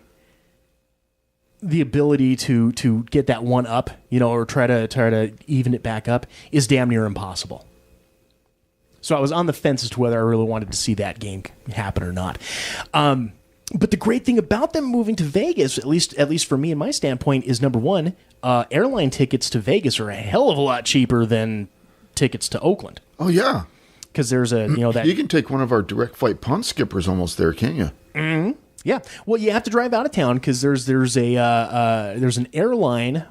the ability to get that one up, or try to even it back up is damn near impossible. So I was on the fence as to whether I really wanted to see that game happen or not. But the great thing about them moving to Vegas, at least for me and my standpoint, is number one, airline tickets to Vegas are a hell of a lot cheaper than tickets to Oakland. Oh yeah, because there's that you can take one of our direct flight punt skippers almost there, can't you? Mm-hmm. Yeah. Well, you have to drive out of town because there's an airline.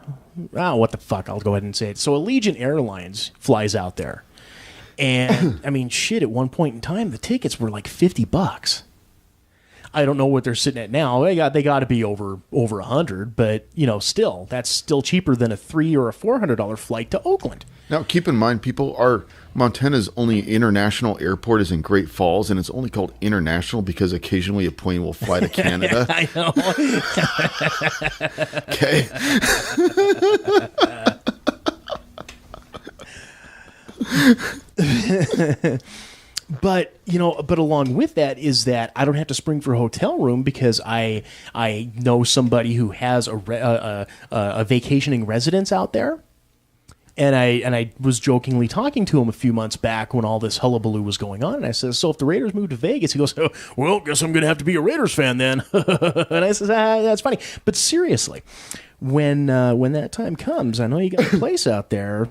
Oh, what the fuck? I'll go ahead and say it. So Allegiant Airlines flies out there, and shit. At one point in time, the tickets were like $50. I don't know what they're sitting at now. They got to be over $100, but still, that's still cheaper than a $300 or a $400 flight to Oakland. Now, keep in mind, people, Montana's only international airport is in Great Falls, and it's only called international because occasionally a plane will fly to Canada. I know. Okay. But along with that is that I don't have to spring for a hotel room because I know somebody who has a vacationing residence out there. And I was jokingly talking to him a few months back when all this hullabaloo was going on. And I said, so if the Raiders move to Vegas, he goes, oh, well, guess I'm going to have to be a Raiders fan then. And I said, that's funny. But seriously, when that time comes, I know you got a place out there,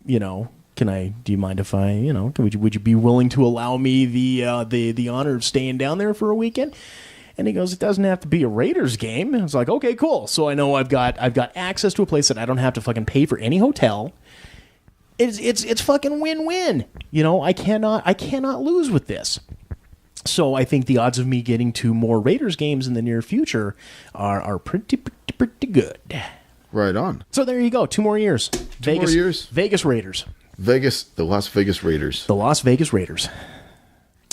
do you mind if I, would you be willing to allow me the honor of staying down there for a weekend? And he goes, it doesn't have to be a Raiders game. And it's like, okay, cool. So I know I've got access to a place that I don't have to fucking pay for any hotel. It's fucking win-win. I cannot lose with this. So I think the odds of me getting to more Raiders games in the near future are pretty good. Right on. So there you go. 2 more years. More years. Vegas Raiders. The Las Vegas Raiders. The Las Vegas Raiders.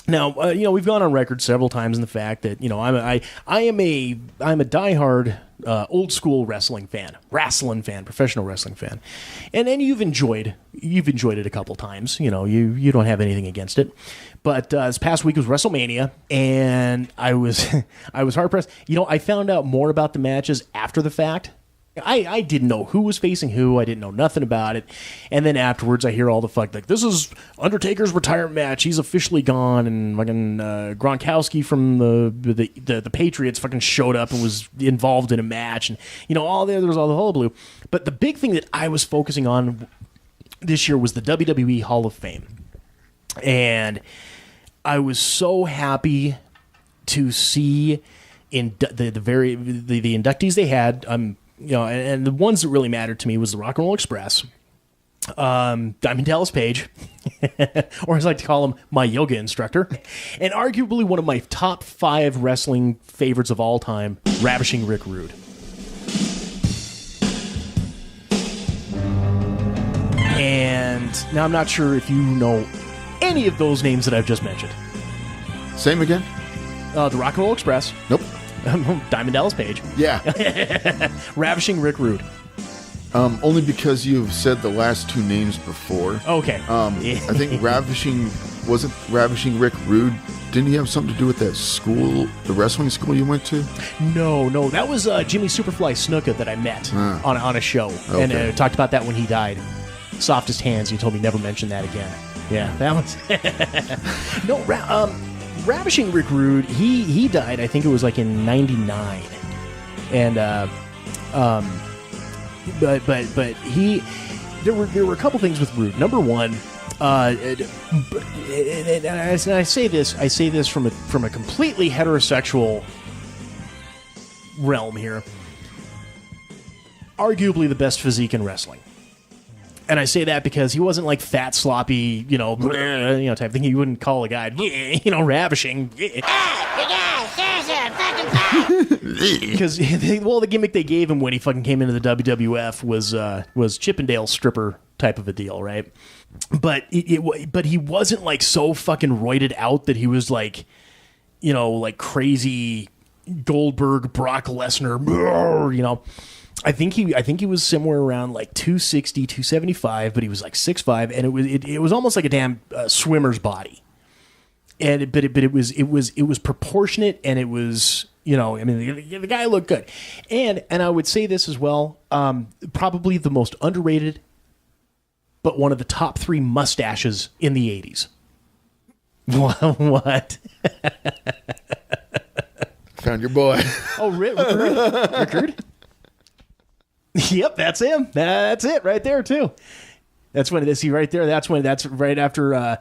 Now, we've gone on record several times in the fact that, I'm a diehard old school wrestling fan, professional wrestling fan. And you've enjoyed it a couple times. You don't have anything against it. But this past week was WrestleMania, and I was hard pressed. I found out more about the matches after the fact. I didn't know who was facing who. I didn't know nothing about it. And then afterwards, I hear all the fuck, like, this is Undertaker's retirement match. He's officially gone. And fucking Gronkowski from the Patriots fucking showed up and was involved in a match. And, there was all the hullabaloo. But the big thing that I was focusing on this year was the WWE Hall of Fame. And I was so happy to see the inductees they had, and the ones that really mattered to me was the Rock and Roll Express, Diamond Dallas Page, or as I like to call him, my yoga instructor, and arguably one of my top 5 wrestling favorites of all time, Ravishing Rick Rude. And now I'm not sure if you know any of those names that I've just mentioned. Same again? The Rock and Roll Express. Nope. Diamond Dallas Page. Yeah. Ravishing Rick Rude. Only because you've said the last 2 names before. Okay. I think wasn't Ravishing Rick Rude? Didn't he have something to do with that school, the wrestling school you went to? No. That was Jimmy Superfly Snuka that I met on a show. Okay. And I talked about that when he died. Softest hands. He told me never mention that again. Yeah, that was... No, Ravishing Rick Rude, he died, I think it was like in 99. And, but he... There were a couple things with Rude. Number one, and I say this from a completely heterosexual realm here. Arguably the best physique in wrestling. And I say that because he wasn't like fat, sloppy, type thing. You wouldn't call a guy, ravishing. Because the gimmick they gave him when he fucking came into the WWF was Chippendale stripper type of a deal, right? But but he wasn't like so fucking roided out that he was like, like crazy Goldberg, Brock Lesnar, I think he was somewhere around like 260, 275, but he was like 6'5", and it was almost like a damn swimmer's body. But it was proportionate, and it was, the guy looked good. And I would say this as well, probably the most underrated, but one of the top 3 mustaches in the 80s. What? Found your boy. Oh, Rickard? Yep, that's him. That's it right there too. That's when see right there. That's right after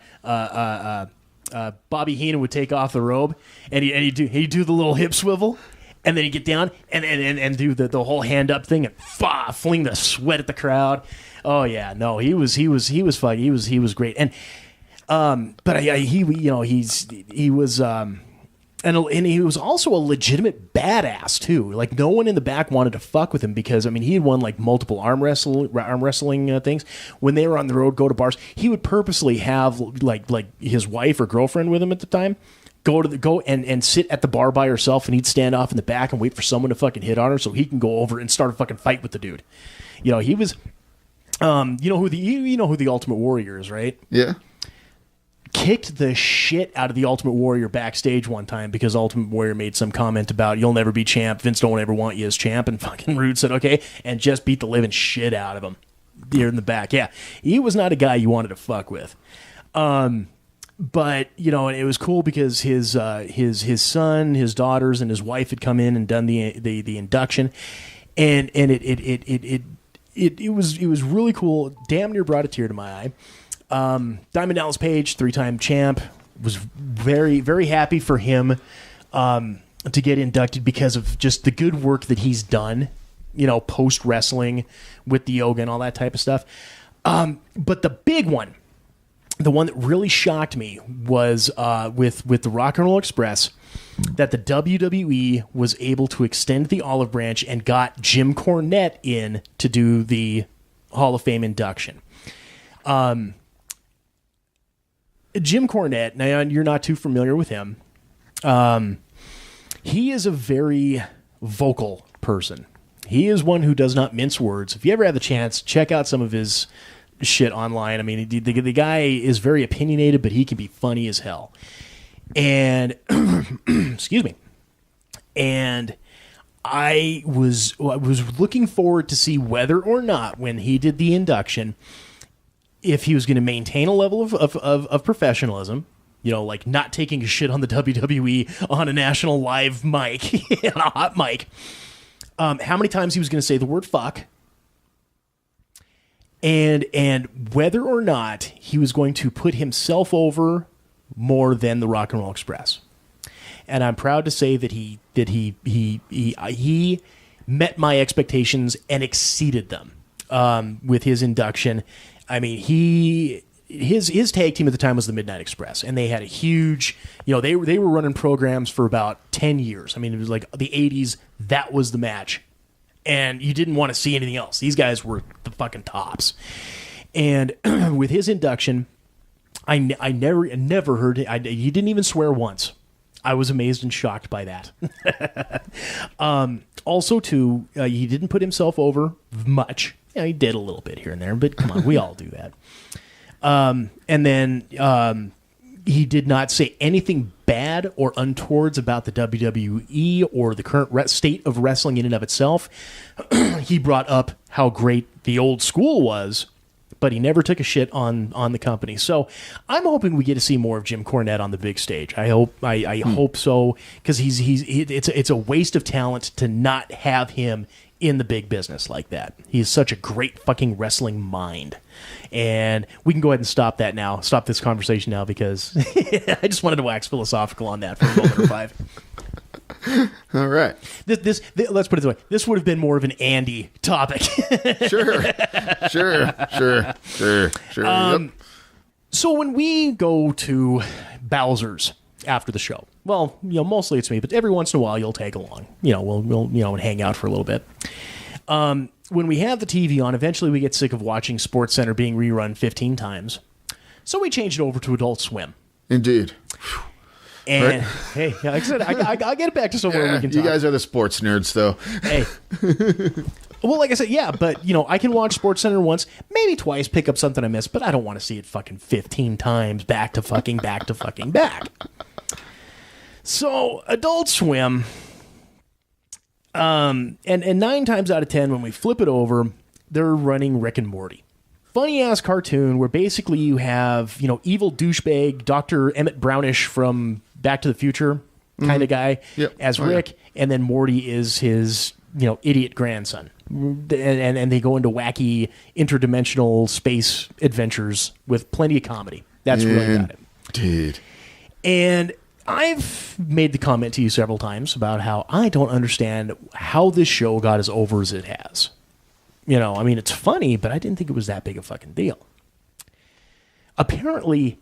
Bobby Heenan would take off the robe and he'd do the little hip swivel, and then he'd get down and do the whole hand up thing and fling the sweat at the crowd. Oh yeah, no, he was fun. He was great. And but he was. And he was also a legitimate badass too. Like no one in the back wanted to fuck with him because he had won like multiple arm wrestling things. When they were on the road, go to bars, he would purposely have like his wife or girlfriend with him at the time go and sit at the bar by herself, and he'd stand off in the back and wait for someone to fucking hit on her so he can go over and start a fucking fight with the dude. He was, you know who the Ultimate Warrior is, right? Yeah. Kicked the shit out of the Ultimate Warrior backstage one time because Ultimate Warrior made some comment about you'll never be champ, Vince don't ever want you as champ, and fucking Rude said okay, and just beat the living shit out of him here in the back. Yeah, he was not a guy you wanted to fuck with. But and it was cool because his son, his daughters, and his wife had come in and done the induction, and it was really cool. Damn near brought a tear to my eye. Diamond Dallas Page, 3-time champ, was very, very happy for him to get inducted because of just the good work that he's done, post wrestling with the yoga and all that type of stuff. But the big one, the one that really shocked me was with the Rock and Roll Express, that the WWE was able to extend the olive branch and got Jim Cornette in to do the Hall of Fame induction. Jim Cornette, now you're not too familiar with him. He is a very vocal person. He is one who does not mince words. If you ever have the chance, check out some of his shit online. The guy is very opinionated, but he can be funny as hell. And excuse me. And I was looking forward to see whether or not when he did the induction, if he was going to maintain a level of professionalism, like not taking a shit on the WWE on a national live mic, on a hot mic, how many times he was going to say the word fuck, and whether or not he was going to put himself over more than the Rock and Roll Express. and I'm proud to say that he met my expectations and exceeded them with his induction. I mean, his tag team at the time was the Midnight Express, and they had a huge, they were running programs for about 10 years. I mean, it was like the 80s. That was the match, and you didn't want to see anything else. These guys were the fucking tops. And with his induction, I never heard it. He didn't even swear once. I was amazed and shocked by that. Also, too, he didn't put himself over much. He did a little bit here and there, but come on, we all do that. And then he did not say anything bad or untowards about the WWE or the current state of wrestling in and of itself. He brought up how great the old school was, but he never took a shit on the company. So I'm hoping we get to see more of Jim Cornette on the big stage. I hope so, because it's a waste of talent to not have him in the big business like that. He's such a great fucking wrestling mind. And we can go ahead and stop this conversation now, because I just wanted to wax philosophical on that for a moment or five. All right. This let's put it this way. This would have been more of an Andy topic. Sure. Yep. So when we go to Bowser's after the show, well, mostly it's me, but every once in a while you'll tag along. We'll hang out for a little bit. When we have the TV on, eventually we get sick of watching SportsCenter being rerun 15 times. So we changed it over to Adult Swim. Indeed. And right? Hey, like I said, I'll get it back to somewhere we can talk. You guys are the sports nerds, though. Hey. Well, like I said, yeah, but, I can watch SportsCenter once, maybe twice, pick up something I missed, but I don't want to see it fucking 15 times back to fucking back. So, Adult Swim, and 9 times out of 10, when we flip it over, they're running Rick and Morty. Funny-ass cartoon where basically you have, evil douchebag Dr. Emmett Brownish from Back to the Future kind of guy as Rick, and then Morty is his, idiot grandson. And they go into wacky interdimensional space adventures with plenty of comedy. That's really got it. Dude. And I've made the comment to you several times about how I don't understand how this show got as over as it has. It's funny, but I didn't think it was that big a fucking deal. Apparently,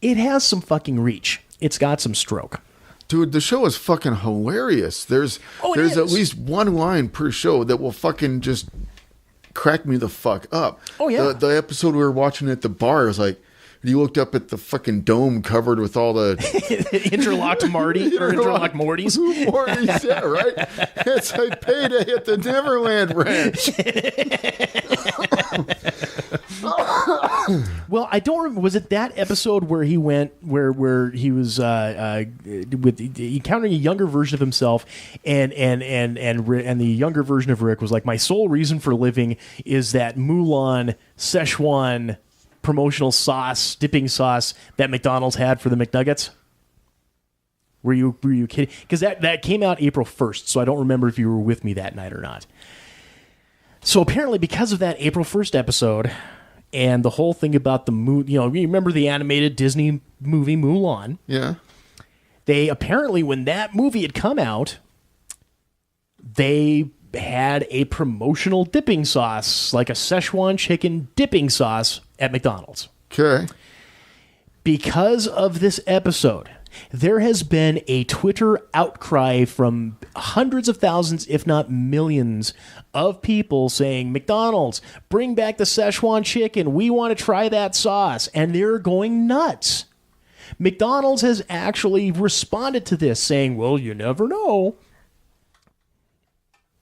it has some fucking reach. It's got some stroke. Dude, the show is fucking hilarious. There's at least one line per show that will fucking just crack me the fuck up. Oh, yeah. The episode we were watching at the bar was like, you looked up at the fucking dome covered with all the interlocked Marty or interlocked Mortys. Mortys, yeah, right? It's like Payday at the Neverland Ranch. Well, I don't remember. Was it that episode where he went where he was encountering a younger version of himself, and the younger version of Rick was like, my sole reason for living is that Mulan Szechuan promotional sauce, dipping sauce that McDonald's had for the McNuggets? Were you kidding? Because that came out April 1st, so I don't remember if you were with me that night or not. So apparently, because of that April 1st episode and the whole thing about the you remember the animated Disney movie Mulan? Yeah. They apparently, when that movie had come out, they had a promotional dipping sauce, like a Szechuan chicken dipping sauce at McDonald's. Okay. Because of this episode, there has been a Twitter outcry from hundreds of thousands, if not millions, of people saying, McDonald's, bring back the Szechuan chicken. We want to try that sauce. And they're going nuts. McDonald's has actually responded to this, saying, well, you never know.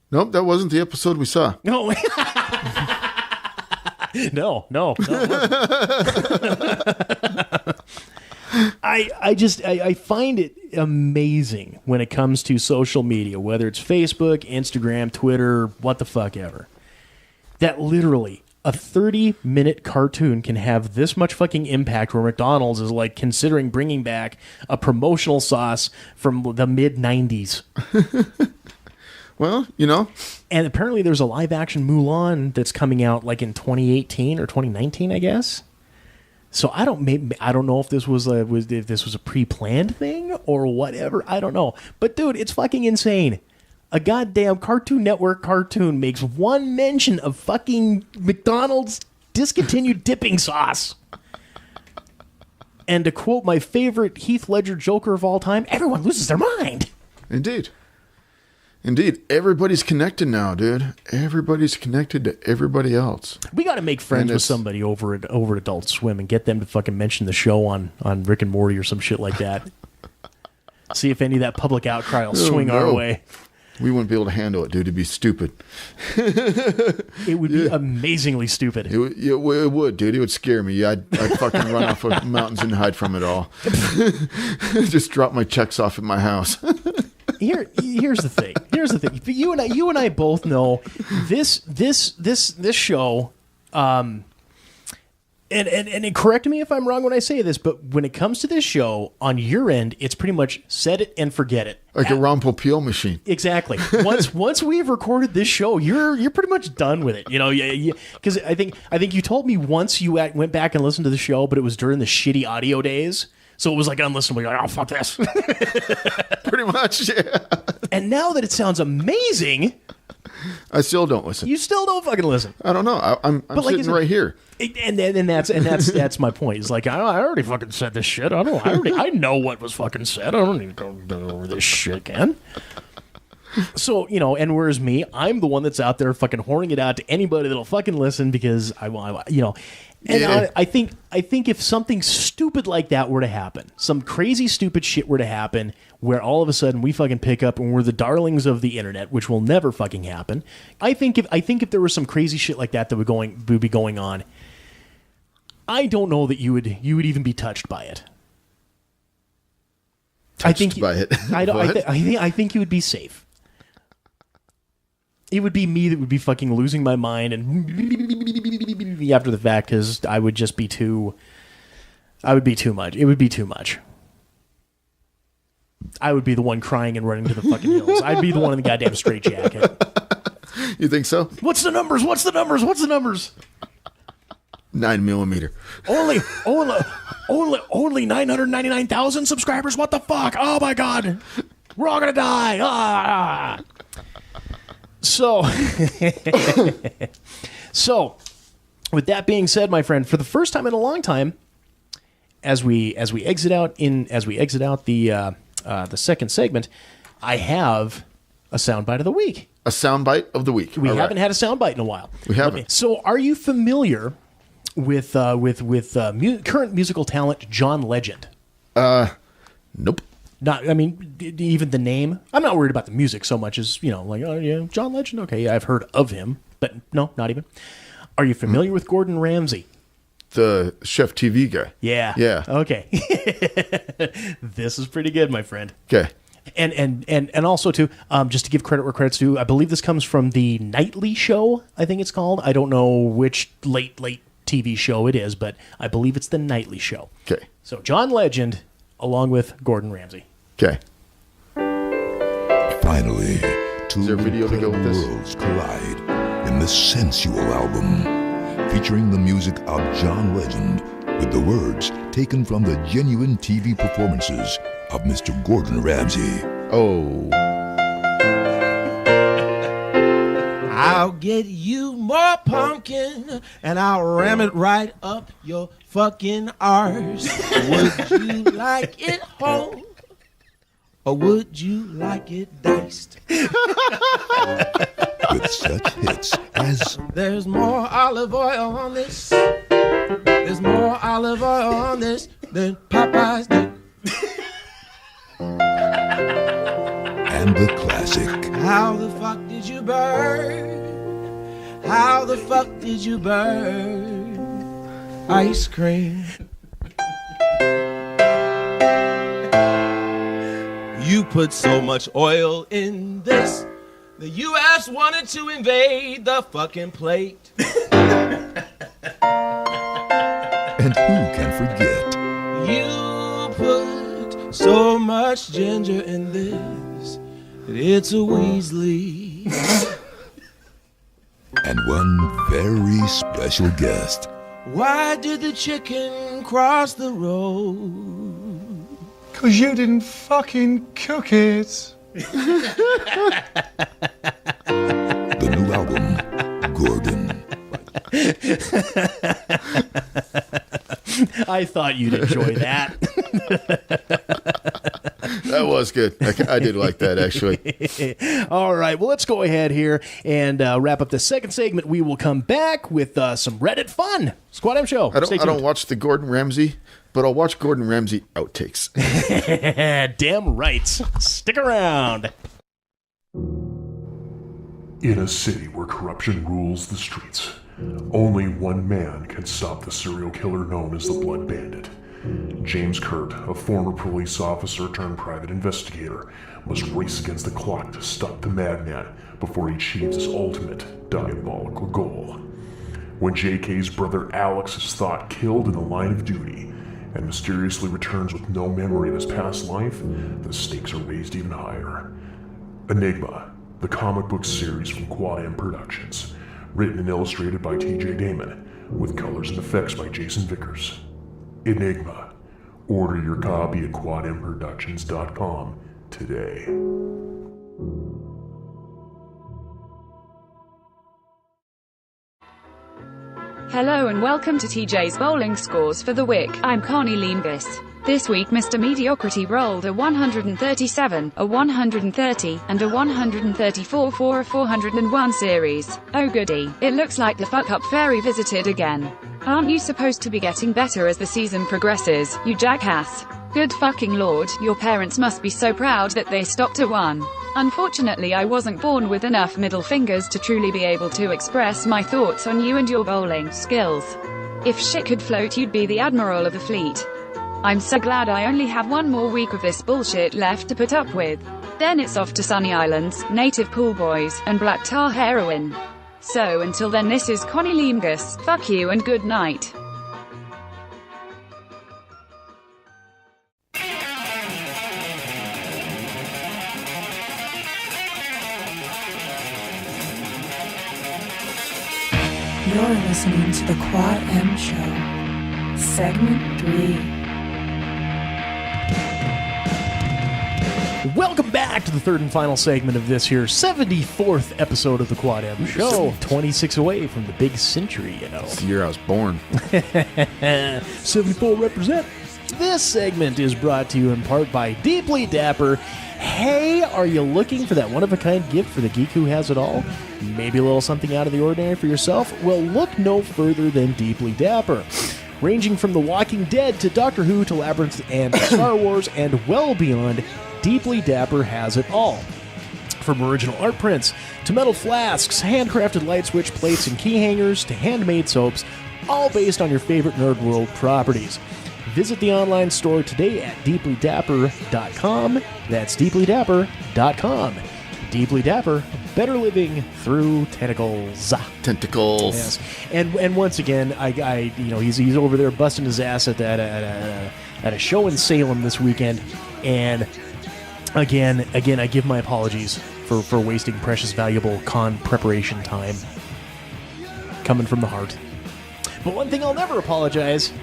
Nope, that wasn't the episode we saw. No. No. I find it amazing when it comes to social media, whether it's Facebook, Instagram, Twitter, what the fuck ever, that literally a 30-minute cartoon can have this much fucking impact, where McDonald's is like considering bringing back a promotional sauce from the mid-90s. Well, And apparently there's a live-action Mulan that's coming out like in 2018 or 2019, I guess. So I don't know if this was a pre-planned thing or whatever. I don't know. But dude, it's fucking insane. A goddamn Cartoon Network cartoon makes one mention of fucking McDonald's discontinued dipping sauce. And to quote my favorite Heath Ledger Joker of all time, everyone loses their mind. Indeed. Everybody's connected now, dude. Everybody's connected to everybody else. We got to make friends with somebody over at Adult Swim and get them to fucking mention the show on Rick and Morty or some shit like that. See if any of that public outcry will swing our way. We wouldn't be able to handle it, dude. It'd be stupid. It would be amazingly stupid. It would, dude. It would scare me. I'd fucking run off of mountains and hide from it all. Just drop my checks off at my house. Here's the thing. You and I both know this show. And correct me if I'm wrong when I say this, but when it comes to this show, on your end, it's pretty much set it and forget it. Like a Rumpel peel machine. Exactly. Once we've recorded this show, you're pretty much done with it. You know, because I think you told me once you went back and listened to the show, but it was during the shitty audio days. So it was like unlistenable. You're like, oh, fuck this. Pretty much, yeah. And now that it sounds amazing, I still don't listen. You still don't fucking listen. I don't know. I'm sitting right here. And that's my point. It's like I already fucking said this shit. I know what was fucking said. I don't need to go over this shit again. So, you know, and whereas me, I'm the one that's out there fucking whoring it out to anybody that'll fucking listen because I want, you know. And yeah. I think if something stupid like that were to happen, some crazy stupid shit were to happen, where all of a sudden we fucking pick up and we're the darlings of the internet, which will never fucking happen. I think if there was some crazy shit like that would be going on, I don't know that you would even be touched by it. I think you would be safe. It would be me that would be fucking losing my mind and after the fact, because I would just be too. I would be too much. It would be too much. I would be the one crying and running to the fucking hills. I'd be the one in the goddamn straitjacket. You think so? What's the numbers? 9mm. Only 999,000 subscribers. What the fuck? Oh my god, we're all gonna die. Ah. So, with that being said, my friend, for the first time in a long time, as we exit out the second segment, I have a soundbite of the week. A soundbite of the week. We haven't had a soundbite in a while. We haven't. So, are you familiar with current musical talent John Legend? Nope. Not, I mean, even the name. I'm not worried about the music so much as, you know, like, oh yeah, John Legend. Okay, yeah, I've heard of him, but no, not even. Are you familiar with Gordon Ramsay? The Chef TV guy. Yeah. Yeah. Okay. This is pretty good, my friend. Okay. And also too, just to give credit where credit's due, I believe this comes from the Nightly Show. I think it's called. I don't know which late TV show it is, but I believe it's the Nightly Show. Okay. So John Legend, along with Gordon Ramsay. Okay. Finally, two video to go with this? worlds collide in the Sensual album, featuring the music of John Legend with the words taken from the genuine TV performances of Mr. Gordon Ramsay. Oh. I'll get you more pumpkin and I'll ram it right up your fucking arse. Would you like it whole or would you like it diced? With such hits as There's more olive oil on this. There's more olive oil on this than Popeye's dick. and the classic. How the fuck did you burn? How the fuck did you burn? Ice cream. You put so much oil in this. The U.S. wanted to invade the fucking plate. And who can forget? You put so much ginger in this that it's a Weasley. And one very special guest. Why did the chicken cross the road? 'Cause you didn't fucking cook it. The new album, Gordon. I thought you'd enjoy that. That was good. I did like that, actually. All right, well, let's go ahead here and wrap up the second segment. We will come back with some Reddit fun. Squad M Show. I don't watch the Gordon Ramsay, but I'll watch Gordon Ramsay outtakes. Damn right. Stick around. In a city where corruption rules the streets, only one man can stop the serial killer known as the Blood Bandit. James Kurt, a former police officer turned private investigator, must race against the clock to stop the madman before he achieves his ultimate diabolical goal. When JK's brother Alex is thought killed in the line of duty and mysteriously returns with no memory of his past life, the stakes are raised even higher. Enigma, the comic book series from Quad M Productions, written and illustrated by TJ Damon, with colors and effects by Jason Vickers. Enigma. Order your copy at quadmproductions.com today. Hello and welcome to TJ's Bowling Scores for the Week. I'm Connie Leambis. This week Mr. Mediocrity rolled a 137, a 130, and a 134 for a 401 series. Oh goody, it looks like the fuck-up fairy visited again. Aren't you supposed to be getting better as the season progresses, you jackass? Good fucking lord, your parents must be so proud that they stopped at 1. Unfortunately, I wasn't born with enough middle fingers to truly be able to express my thoughts on you and your bowling skills. If shit could float, you'd be the admiral of the fleet. I'm so glad I only have one more week of this bullshit left to put up with. Then it's off to sunny islands, native pool boys, and black tar heroin. So until then, this is Connie Leambis. Fuck you and good night. You're listening to the Quad M Show, Segment 3. Welcome back to the third and final segment of this here 74th episode of the Quad M Show. 26 away from the big century, you know. It's the year I was born. 74 represent. This segment is brought to you in part by Deeply Dapper. Hey, are you looking for that one-of-a-kind gift for the geek who has it all? Maybe a little something out of the ordinary for yourself? Well, look no further than Deeply Dapper. Ranging from The Walking Dead to Doctor Who to Labyrinth and Star Wars and well beyond, Deeply Dapper has it all. From original art prints to metal flasks, handcrafted light switch plates and key hangers to handmade soaps, all based on your favorite Nerd World properties. Visit the online store today at deeplydapper.com. That's deeplydapper.com. Deeply Dapper, better living through tentacles. Tentacles. Yes. And once again, I he's over there busting his ass at a show in Salem this weekend, and again, I give my apologies for wasting precious, valuable con preparation time. Coming from the heart. But one thing I'll never apologize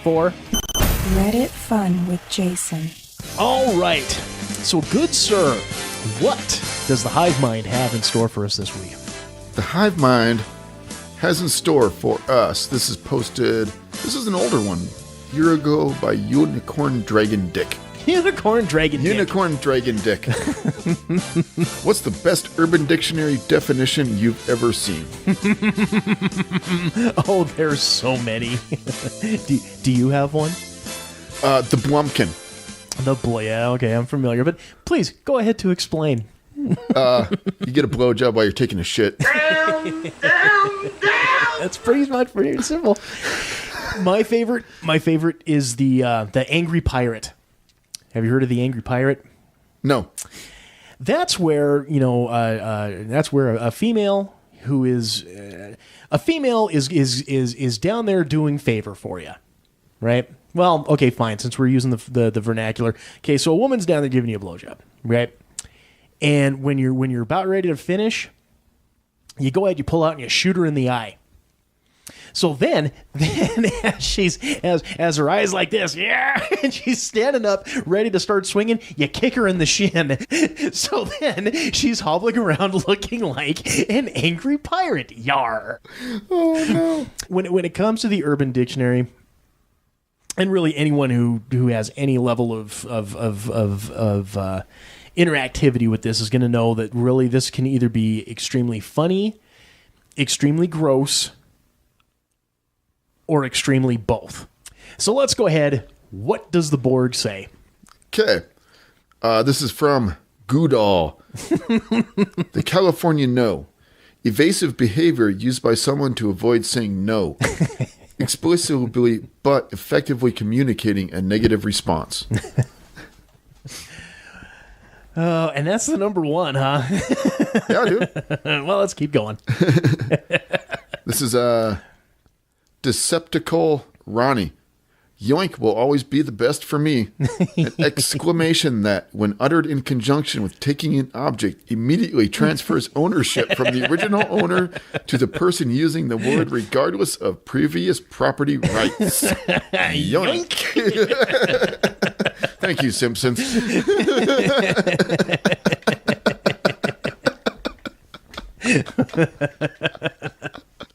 for. Reddit Fun with Jason. All right. So, good sir, what does the Hive Mind have in store for us this week? The Hive Mind has in store for us. This is posted. This is an older one. A year ago by Unicorn Dragon Dick. Unicorn Dragon Dick. Unicorn Dragon Dick. What's the best Urban Dictionary definition you've ever seen? Oh, there's so many. Do you have one? The Blumpkin. Yeah, okay, I'm familiar. But please, go ahead to explain. You get a blowjob while you're taking a shit. That's pretty much pretty simple. My favorite is the Angry Pirate. Have you heard of the Angry Pirate? No. That's where a female who is is down there doing favor for you, right? Well, okay, fine. Since we're using the vernacular, okay. So a woman's down there giving you a blowjob, right? And when you're about ready to finish, you go ahead, you pull out and you shoot her in the eye. So then as her eyes like this, yeah, and she's standing up, ready to start swinging, you kick her in the shin. So then she's hobbling around looking like an angry pirate. Yar. Oh no. When it comes to the Urban Dictionary, and really anyone who has any level of interactivity with this is going to know that really this can either be extremely funny, extremely gross, or extremely both. So let's go ahead. What does the board say? Okay. This is from Goodall. The California no. Evasive behavior used by someone to avoid saying no. Explicitly but effectively communicating a negative response. Oh, and that's the number one, huh? Yeah, dude. Well, let's keep going. This is Deceptical Ronnie. Yoink will always be the best for me. An exclamation that, when uttered in conjunction with taking an object, immediately transfers ownership from the original owner to the person using the word regardless of previous property rights. Yoink. Thank you, Simpsons.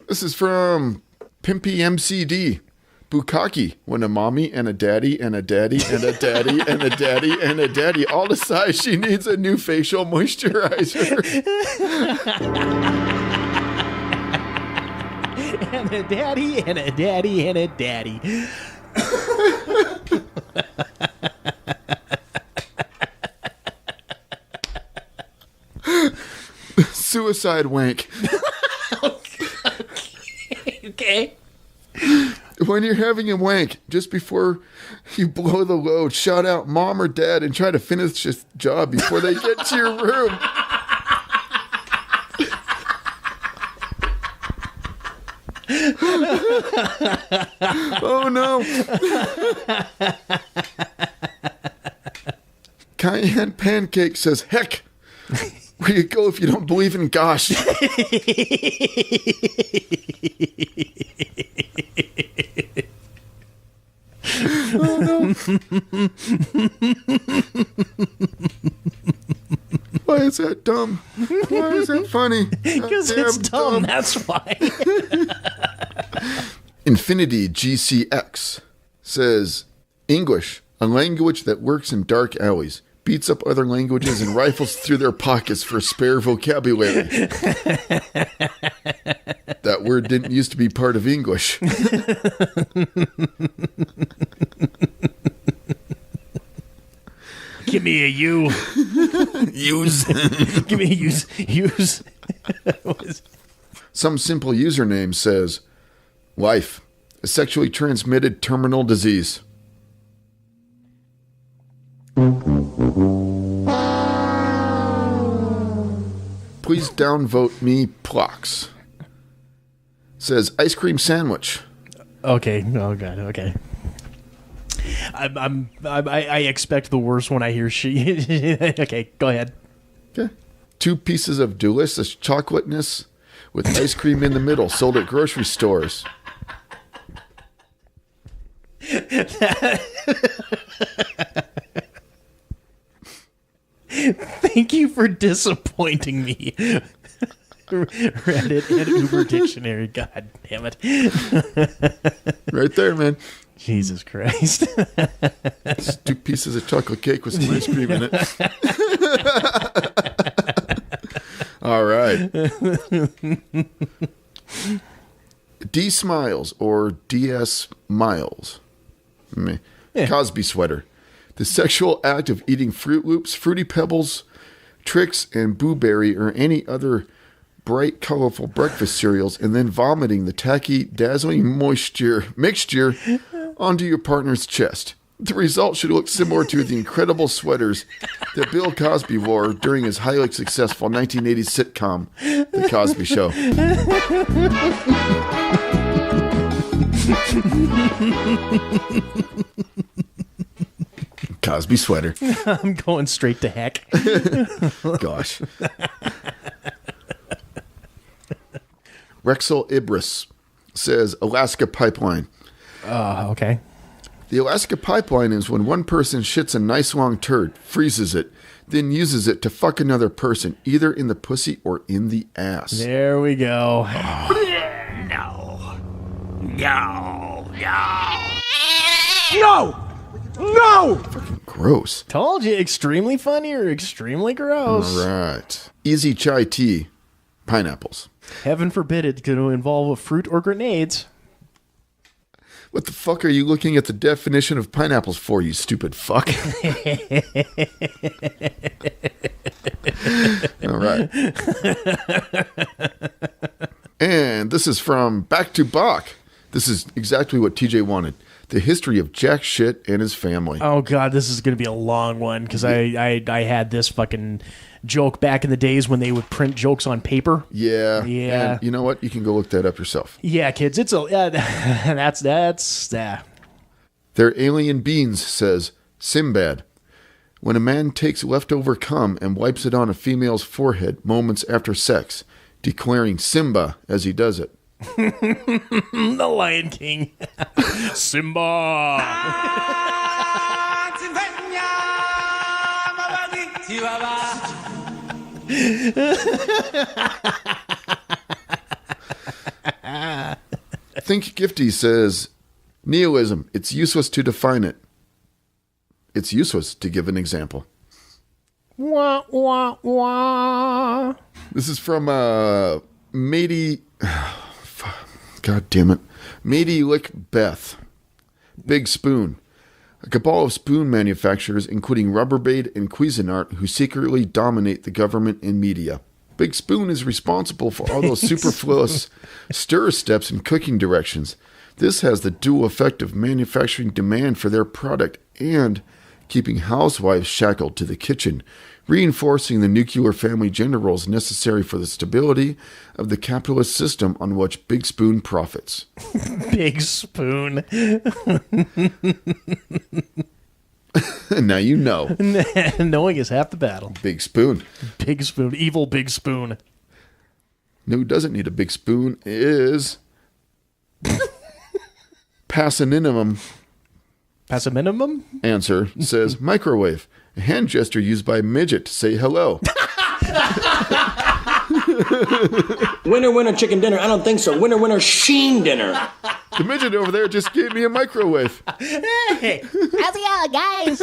This is from Pimpy MCD. Bukkake, when a mommy and a daddy and a daddy and a daddy and a daddy and a daddy all decide she needs a new facial moisturizer. And a daddy and a daddy and a daddy. Suicide wank. Okay. When you're having a wank, just before you blow the load, shout out mom or dad and try to finish this job before they get to your room. Oh no. Cayenne Pancake says, heck, where you go if you don't believe in gosh. Oh no. Why is that dumb? Why is that funny? Because it's dumb, that's why. Infinity GCX says, English, a language that works in dark alleys, beats up other languages and rifles through their pockets for spare vocabulary. That word didn't used to be part of English. Give me a U. Use. Give me a use. Some simple username says, life, a sexually transmitted terminal disease. Please downvote me, Plox. Says ice cream sandwich. Okay. Oh god. Okay. I expect the worst when I hear she. Okay, go ahead. Okay. 2 pieces of delicious chocolateness with ice cream in the middle, sold at grocery stores. Thank you for disappointing me. Reddit and Uber Dictionary. God damn it. Right there, man. Jesus Christ. It's 2 pieces of chocolate cake with some ice cream in it. All right. D Smiles or DS Miles. Yeah. Cosby sweater. The sexual act of eating Fruit Loops, Fruity Pebbles, Trix, and Boo Berry or any other bright, colorful breakfast cereals and then vomiting the tacky, dazzling mixture onto your partner's chest. The result should look similar to the incredible sweaters that Bill Cosby wore during his highly successful 1980s sitcom, The Cosby Show. Cosby sweater. I'm going straight to heck. Gosh. Rexel Ibris. says Alaska Pipeline. Okay. The Alaska Pipeline is when one person shits a nice long turd, freezes it, then uses it to fuck another person, either in the pussy or in the ass. There we go. No! Gross. Told you, extremely funny or extremely gross. All right. Easy chai tea. Pineapples. Heaven forbid it's going to involve a fruit or grenades. What the fuck are you looking at the definition of pineapples for, you stupid fuck? All right. And this is from Back to Bach. This is exactly what TJ wanted. The history of Jack Shit and his family. Oh, God, this is going to be a long one because I had this fucking joke back in the days when they would print jokes on paper. Yeah. Yeah. And you know what? You can go look that up yourself. Yeah, kids, it's a that's. Their alien beings says, Sinbad. When a man takes leftover cum and wipes it on a female's forehead moments after sex, declaring Simba as he does it. The Lion King. Simba. Think Gifty says, nihilism, it's useless to define it. It's useless to give an example. Wah, wah, wah. This is from Matey. God damn it. Matey Lick Beth. Big Spoon. A cabal of spoon manufacturers, including Rubbermaid and Cuisinart, who secretly dominate the government and media. Big Spoon is responsible for all those superfluous stir steps and cooking directions. This has the dual effect of manufacturing demand for their product and keeping housewives shackled to the kitchen, reinforcing the nuclear family gender roles necessary for the stability of the capitalist system on which Big Spoon profits. Big Spoon. Now you know. Knowing is half the battle. Big Spoon. Big Spoon. Evil Big Spoon. No, who doesn't need a big spoon is Passaninum. Passaminimum? Answer says microwave. A hand gesture used by a midget to say hello. Winner, winner, chicken dinner. I don't think so. Winner, winner, sheen dinner. The midget over there just gave me a microwave. Hey, how's it going, guys?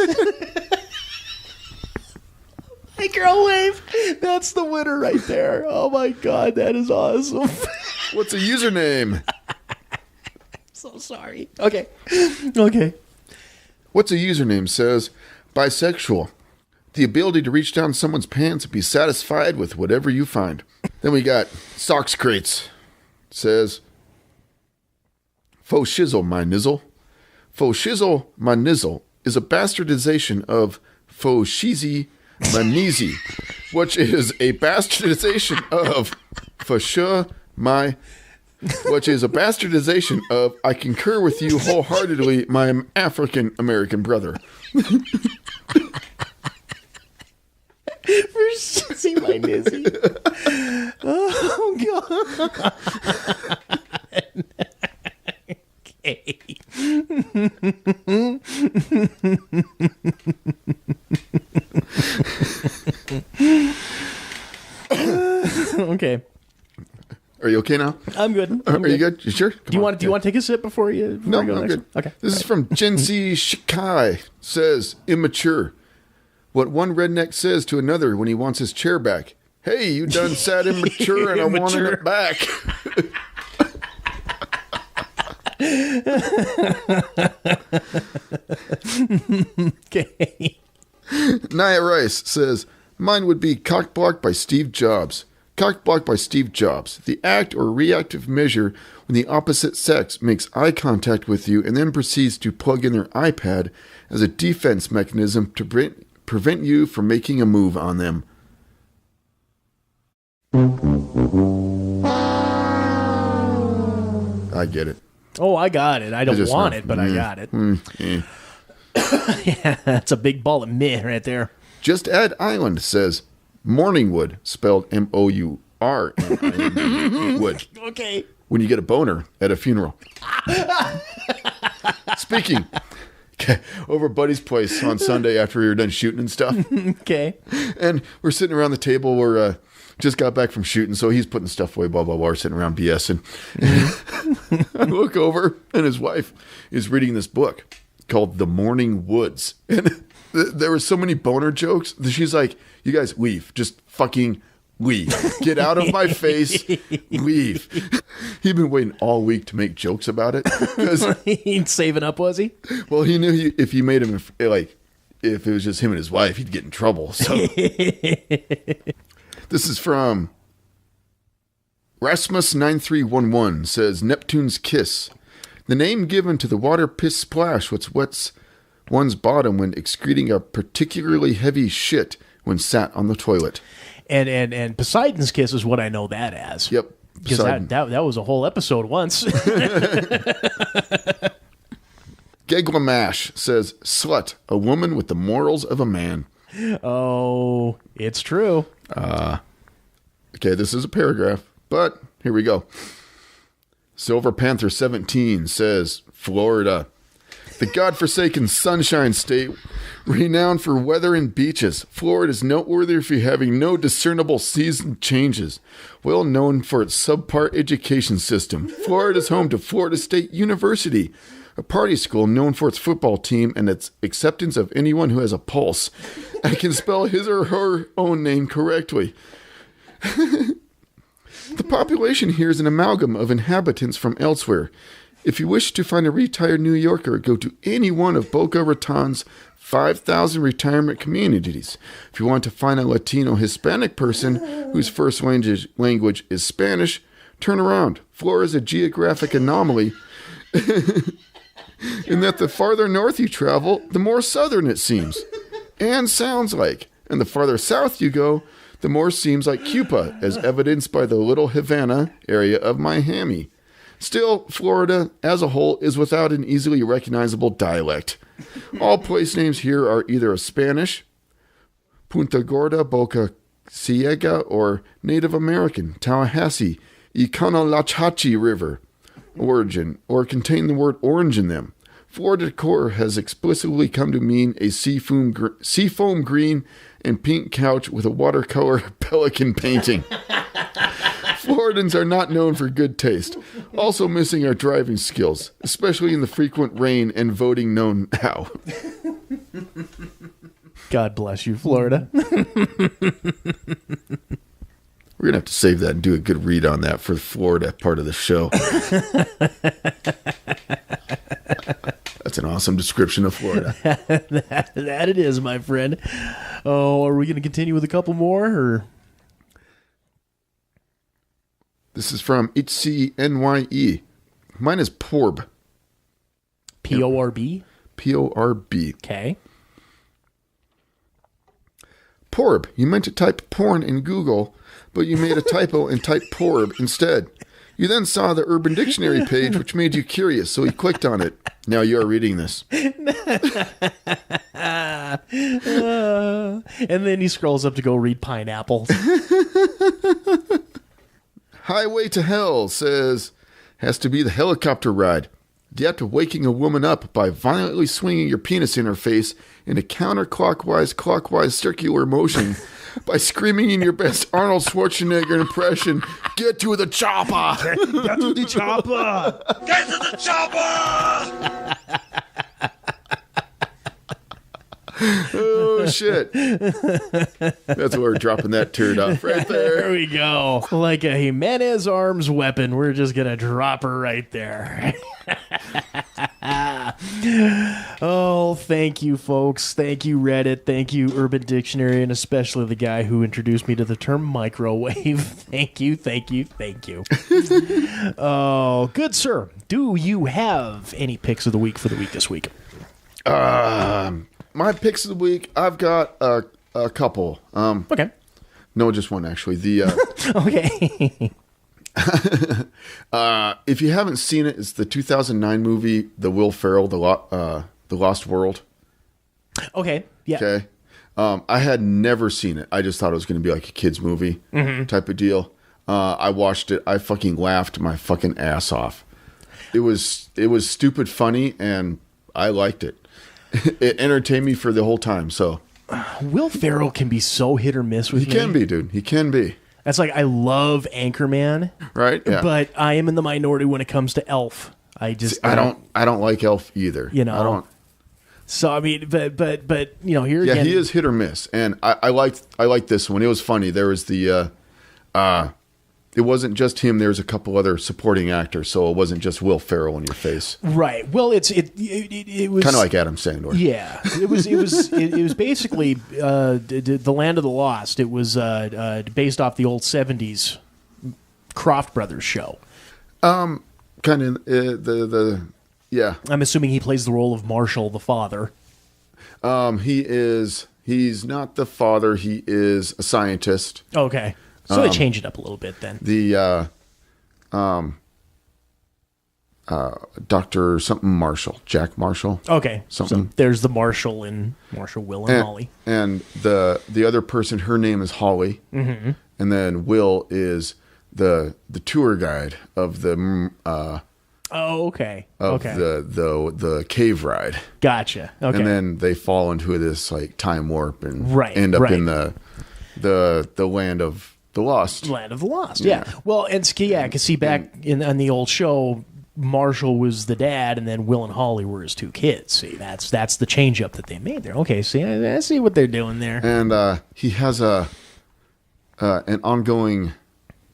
Microwave. That's the winner right there. Oh my God, that is awesome. What's a username? So sorry. Okay. Okay. What's a username says bisexual. The ability to reach down someone's pants and be satisfied with whatever you find. Then we got Socks Crates. Says faux shizzle my nizzle. Faux shizzle my nizzle is a bastardization of faux sheezy my kneesy, which is a bastardization of for sure my, which is a bastardization of I concur with you wholeheartedly, my African American brother. For see my nizzy. Oh God. Okay. Okay. Are you okay now? I'm good. Are you good? You sure? Do you want to take a sip before you? No, I go I'm next? good. Okay. This is from Jinsi Shikai. Says immature. What one redneck says to another when he wants his chair back. Hey, you done sat immature and I wanted it back. Okay. Nia Rice says, mine would be cock-blocked by Steve Jobs. Cock-blocked by Steve Jobs. The act or reactive measure when the opposite sex makes eye contact with you and then proceeds to plug in their iPad as a defense mechanism to prevent you from making a move on them. I get it. Oh, I got it. I don't want it, but I got it. Yeah, that's a big ball of meh right there. Just Add Island says Morningwood, spelled M-O-U-R-N-I-N-G, wood. Okay. when you get a boner at a funeral. Speaking, okay, over at Buddy's place on Sunday after we were done shooting and stuff. Okay. And we're sitting around the table. We're just got back from shooting, so he's putting stuff away, blah, blah, blah. We're sitting around BSing. I look over, and his wife is reading this book called The Morning Woods. And there were so many boner jokes that she's like, you guys leave. Just fucking leave. Get out of my face. Leave. He'd been waiting all week to make jokes about it. He'd saving up, was he? Well, he knew if you made him, if it was just him and his wife, he'd get in trouble. So this is from Rasmus9311 says, Neptune's Kiss. The name given to the water piss splash which wets one's bottom when excreting a particularly heavy shit when sat on the toilet. And Poseidon's Kiss is what I know that as. Yep. Because that was a whole episode once. Geglamash says, slut, a woman with the morals of a man. Oh, it's true. Okay, this is a paragraph, but here we go. Silver Panther 17 says, Florida, the godforsaken sunshine state, renowned for weather and beaches. Florida is noteworthy for having no discernible season changes. Well known for its subpar education system. Florida is home to Florida State University, a party school known for its football team and its acceptance of anyone who has a pulse and can spell his or her own name correctly. The population here is an amalgam of inhabitants from elsewhere. If you wish to find a retired New Yorker, go to any one of Boca Raton's 5,000 retirement communities. If you want to find a Latino Hispanic person whose first language is Spanish, turn around. Florida is a geographic anomaly in that the farther north you travel, the more southern it seems and sounds like. And the farther south you go, the more seems like Cuba, as evidenced by the Little Havana area of Miami. Still, Florida, as a whole, is without an easily recognizable dialect. All place names here are either a Spanish, Punta Gorda, Boca Ciega, or Native American, Tallahassee, Econolachachi River origin, or contain the word orange in them. Florida decor has explicitly come to mean a seafoam green and pink couch with a watercolor pelican painting. Floridans are not known for good taste. Also missing our driving skills, especially in the frequent rain and voting known how. God bless you, Florida. We're going to have to save that and do a good read on that for the Florida part of the show. That's an awesome description of Florida. that it is, my friend. Oh, are we going to continue with a couple more? Or? This is from HCNYE. Mine is Porb. P-O-R-B? P-O-R-B. Okay. Porb. You meant to type porn in Google, but you made a typo and typed Porb instead. You then saw the Urban Dictionary page, which made you curious, so you clicked on it. Now you are reading this. And then he scrolls up to go read pineapple. Highway to Hell says, has to be the helicopter ride. The act of waking a woman up by violently swinging your penis in her face in a counterclockwise, clockwise, circular motion by screaming in your best Arnold Schwarzenegger impression, "Get to the chopper! Get to the chopper! Get to the chopper! Oh, shit. That's where we're dropping that turd off right there. There we go. Like a Jimenez arms weapon, we're just going to drop her right there. Oh, thank you, folks. Thank you, Reddit. Thank you, Urban Dictionary, and especially the guy who introduced me to the term microwave. Thank you, thank you, thank you. Oh, good sir. Do you have any picks of the week for the week this week? My picks of the week, I've got a couple. Okay. No, just one, actually. Okay. If you haven't seen it, it's the 2009 movie, the Will Ferrell, The Lost World. Okay, yeah. Okay. I had never seen it. I just thought it was going to be like a kid's movie type of deal. I watched it. I fucking laughed my fucking ass off. It was stupid funny, and I liked it. It entertained me for the whole time. So Will Ferrell can be so hit or miss with me. He can be, dude. He can be. That's like, I love Anchorman, right? Yeah. But I am in the minority when it comes to Elf. I don't like Elf either. You know, I don't. So I mean, but you know, here again, he is hit or miss, and I liked this one. It was funny. There was the it wasn't just him. There was a couple other supporting actors, so it wasn't just Will Ferrell in your face. Right. Well, it was kind of like Adam Sandler. Yeah. It was basically the Land of the Lost. It was based off the old '70s Kroft Brothers show. Kind of yeah. I'm assuming he plays the role of Marshall, the father. He's not the father. He is a scientist. Okay. So they change it up a little bit then. The Dr. something Marshall, Jack Marshall. Okay. Something. So there's the Marshall and Marshall, Will, and Holly. And the other person, her name is Holly. Mm-hmm. And then Will is the tour guide of the okay. the cave ride. Gotcha. Okay. And then they fall into this like time warp and end up in the land of the lost. Land of the Lost. Yeah. Well, and because see, back on the old show, Marshall was the dad, and then Will and Holly were his two kids. See, that's the change up that they made there. Okay. See, I see what they're doing there. And he has an ongoing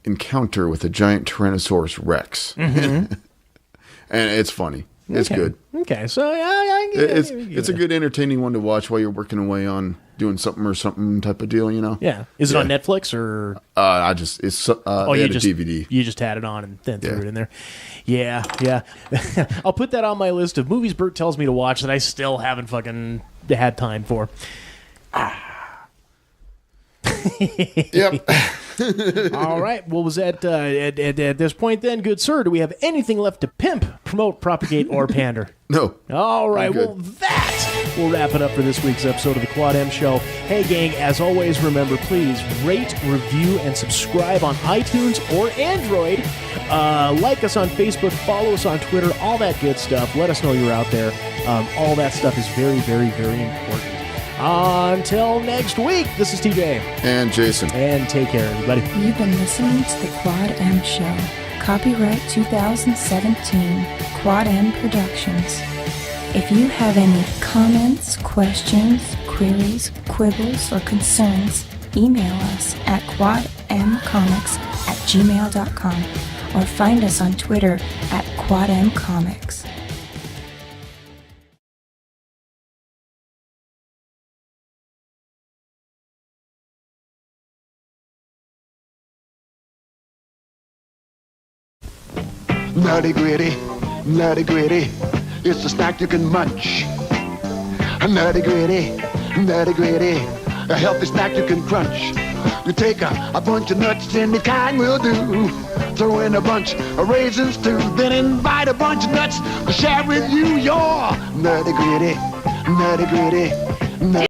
encounter with a giant Tyrannosaurus Rex. Mm-hmm. And it's funny. It's good. Okay, so it's a good entertaining one to watch while you're working away on doing something type of deal, you know. Yeah. Is it on Netflix or? They had a DVD. You just had it on and then threw it in there. Yeah. I'll put that on my list of movies Bert tells me to watch that I still haven't fucking had time for. Yep. All right. Well, was that at this point then, good sir? Do we have anything left to pimp, promote, propagate, or pander? No. All right. Well, that will wrap it up for this week's episode of the Quad M Show. Hey, gang, as always, remember, please rate, review, and subscribe on iTunes or Android. Like us on Facebook, follow us on Twitter, all that good stuff. Let us know you're out there. All that stuff is very, very, very important. Until next week, this is TJ. And Jason. And take care, everybody. You've been listening to the Quad M Show. Copyright 2017, Quad M Productions. If you have any comments, questions, queries, quibbles, or concerns, email us at quadmcomics@gmail.com or find us on Twitter at quadmcomics. Nutty gritty, it's a snack you can munch. Nutty gritty, a healthy snack you can crunch. You take a bunch of nuts, any kind will do. Throw in a bunch of raisins too, then invite a bunch of nuts to share with you your nutty gritty.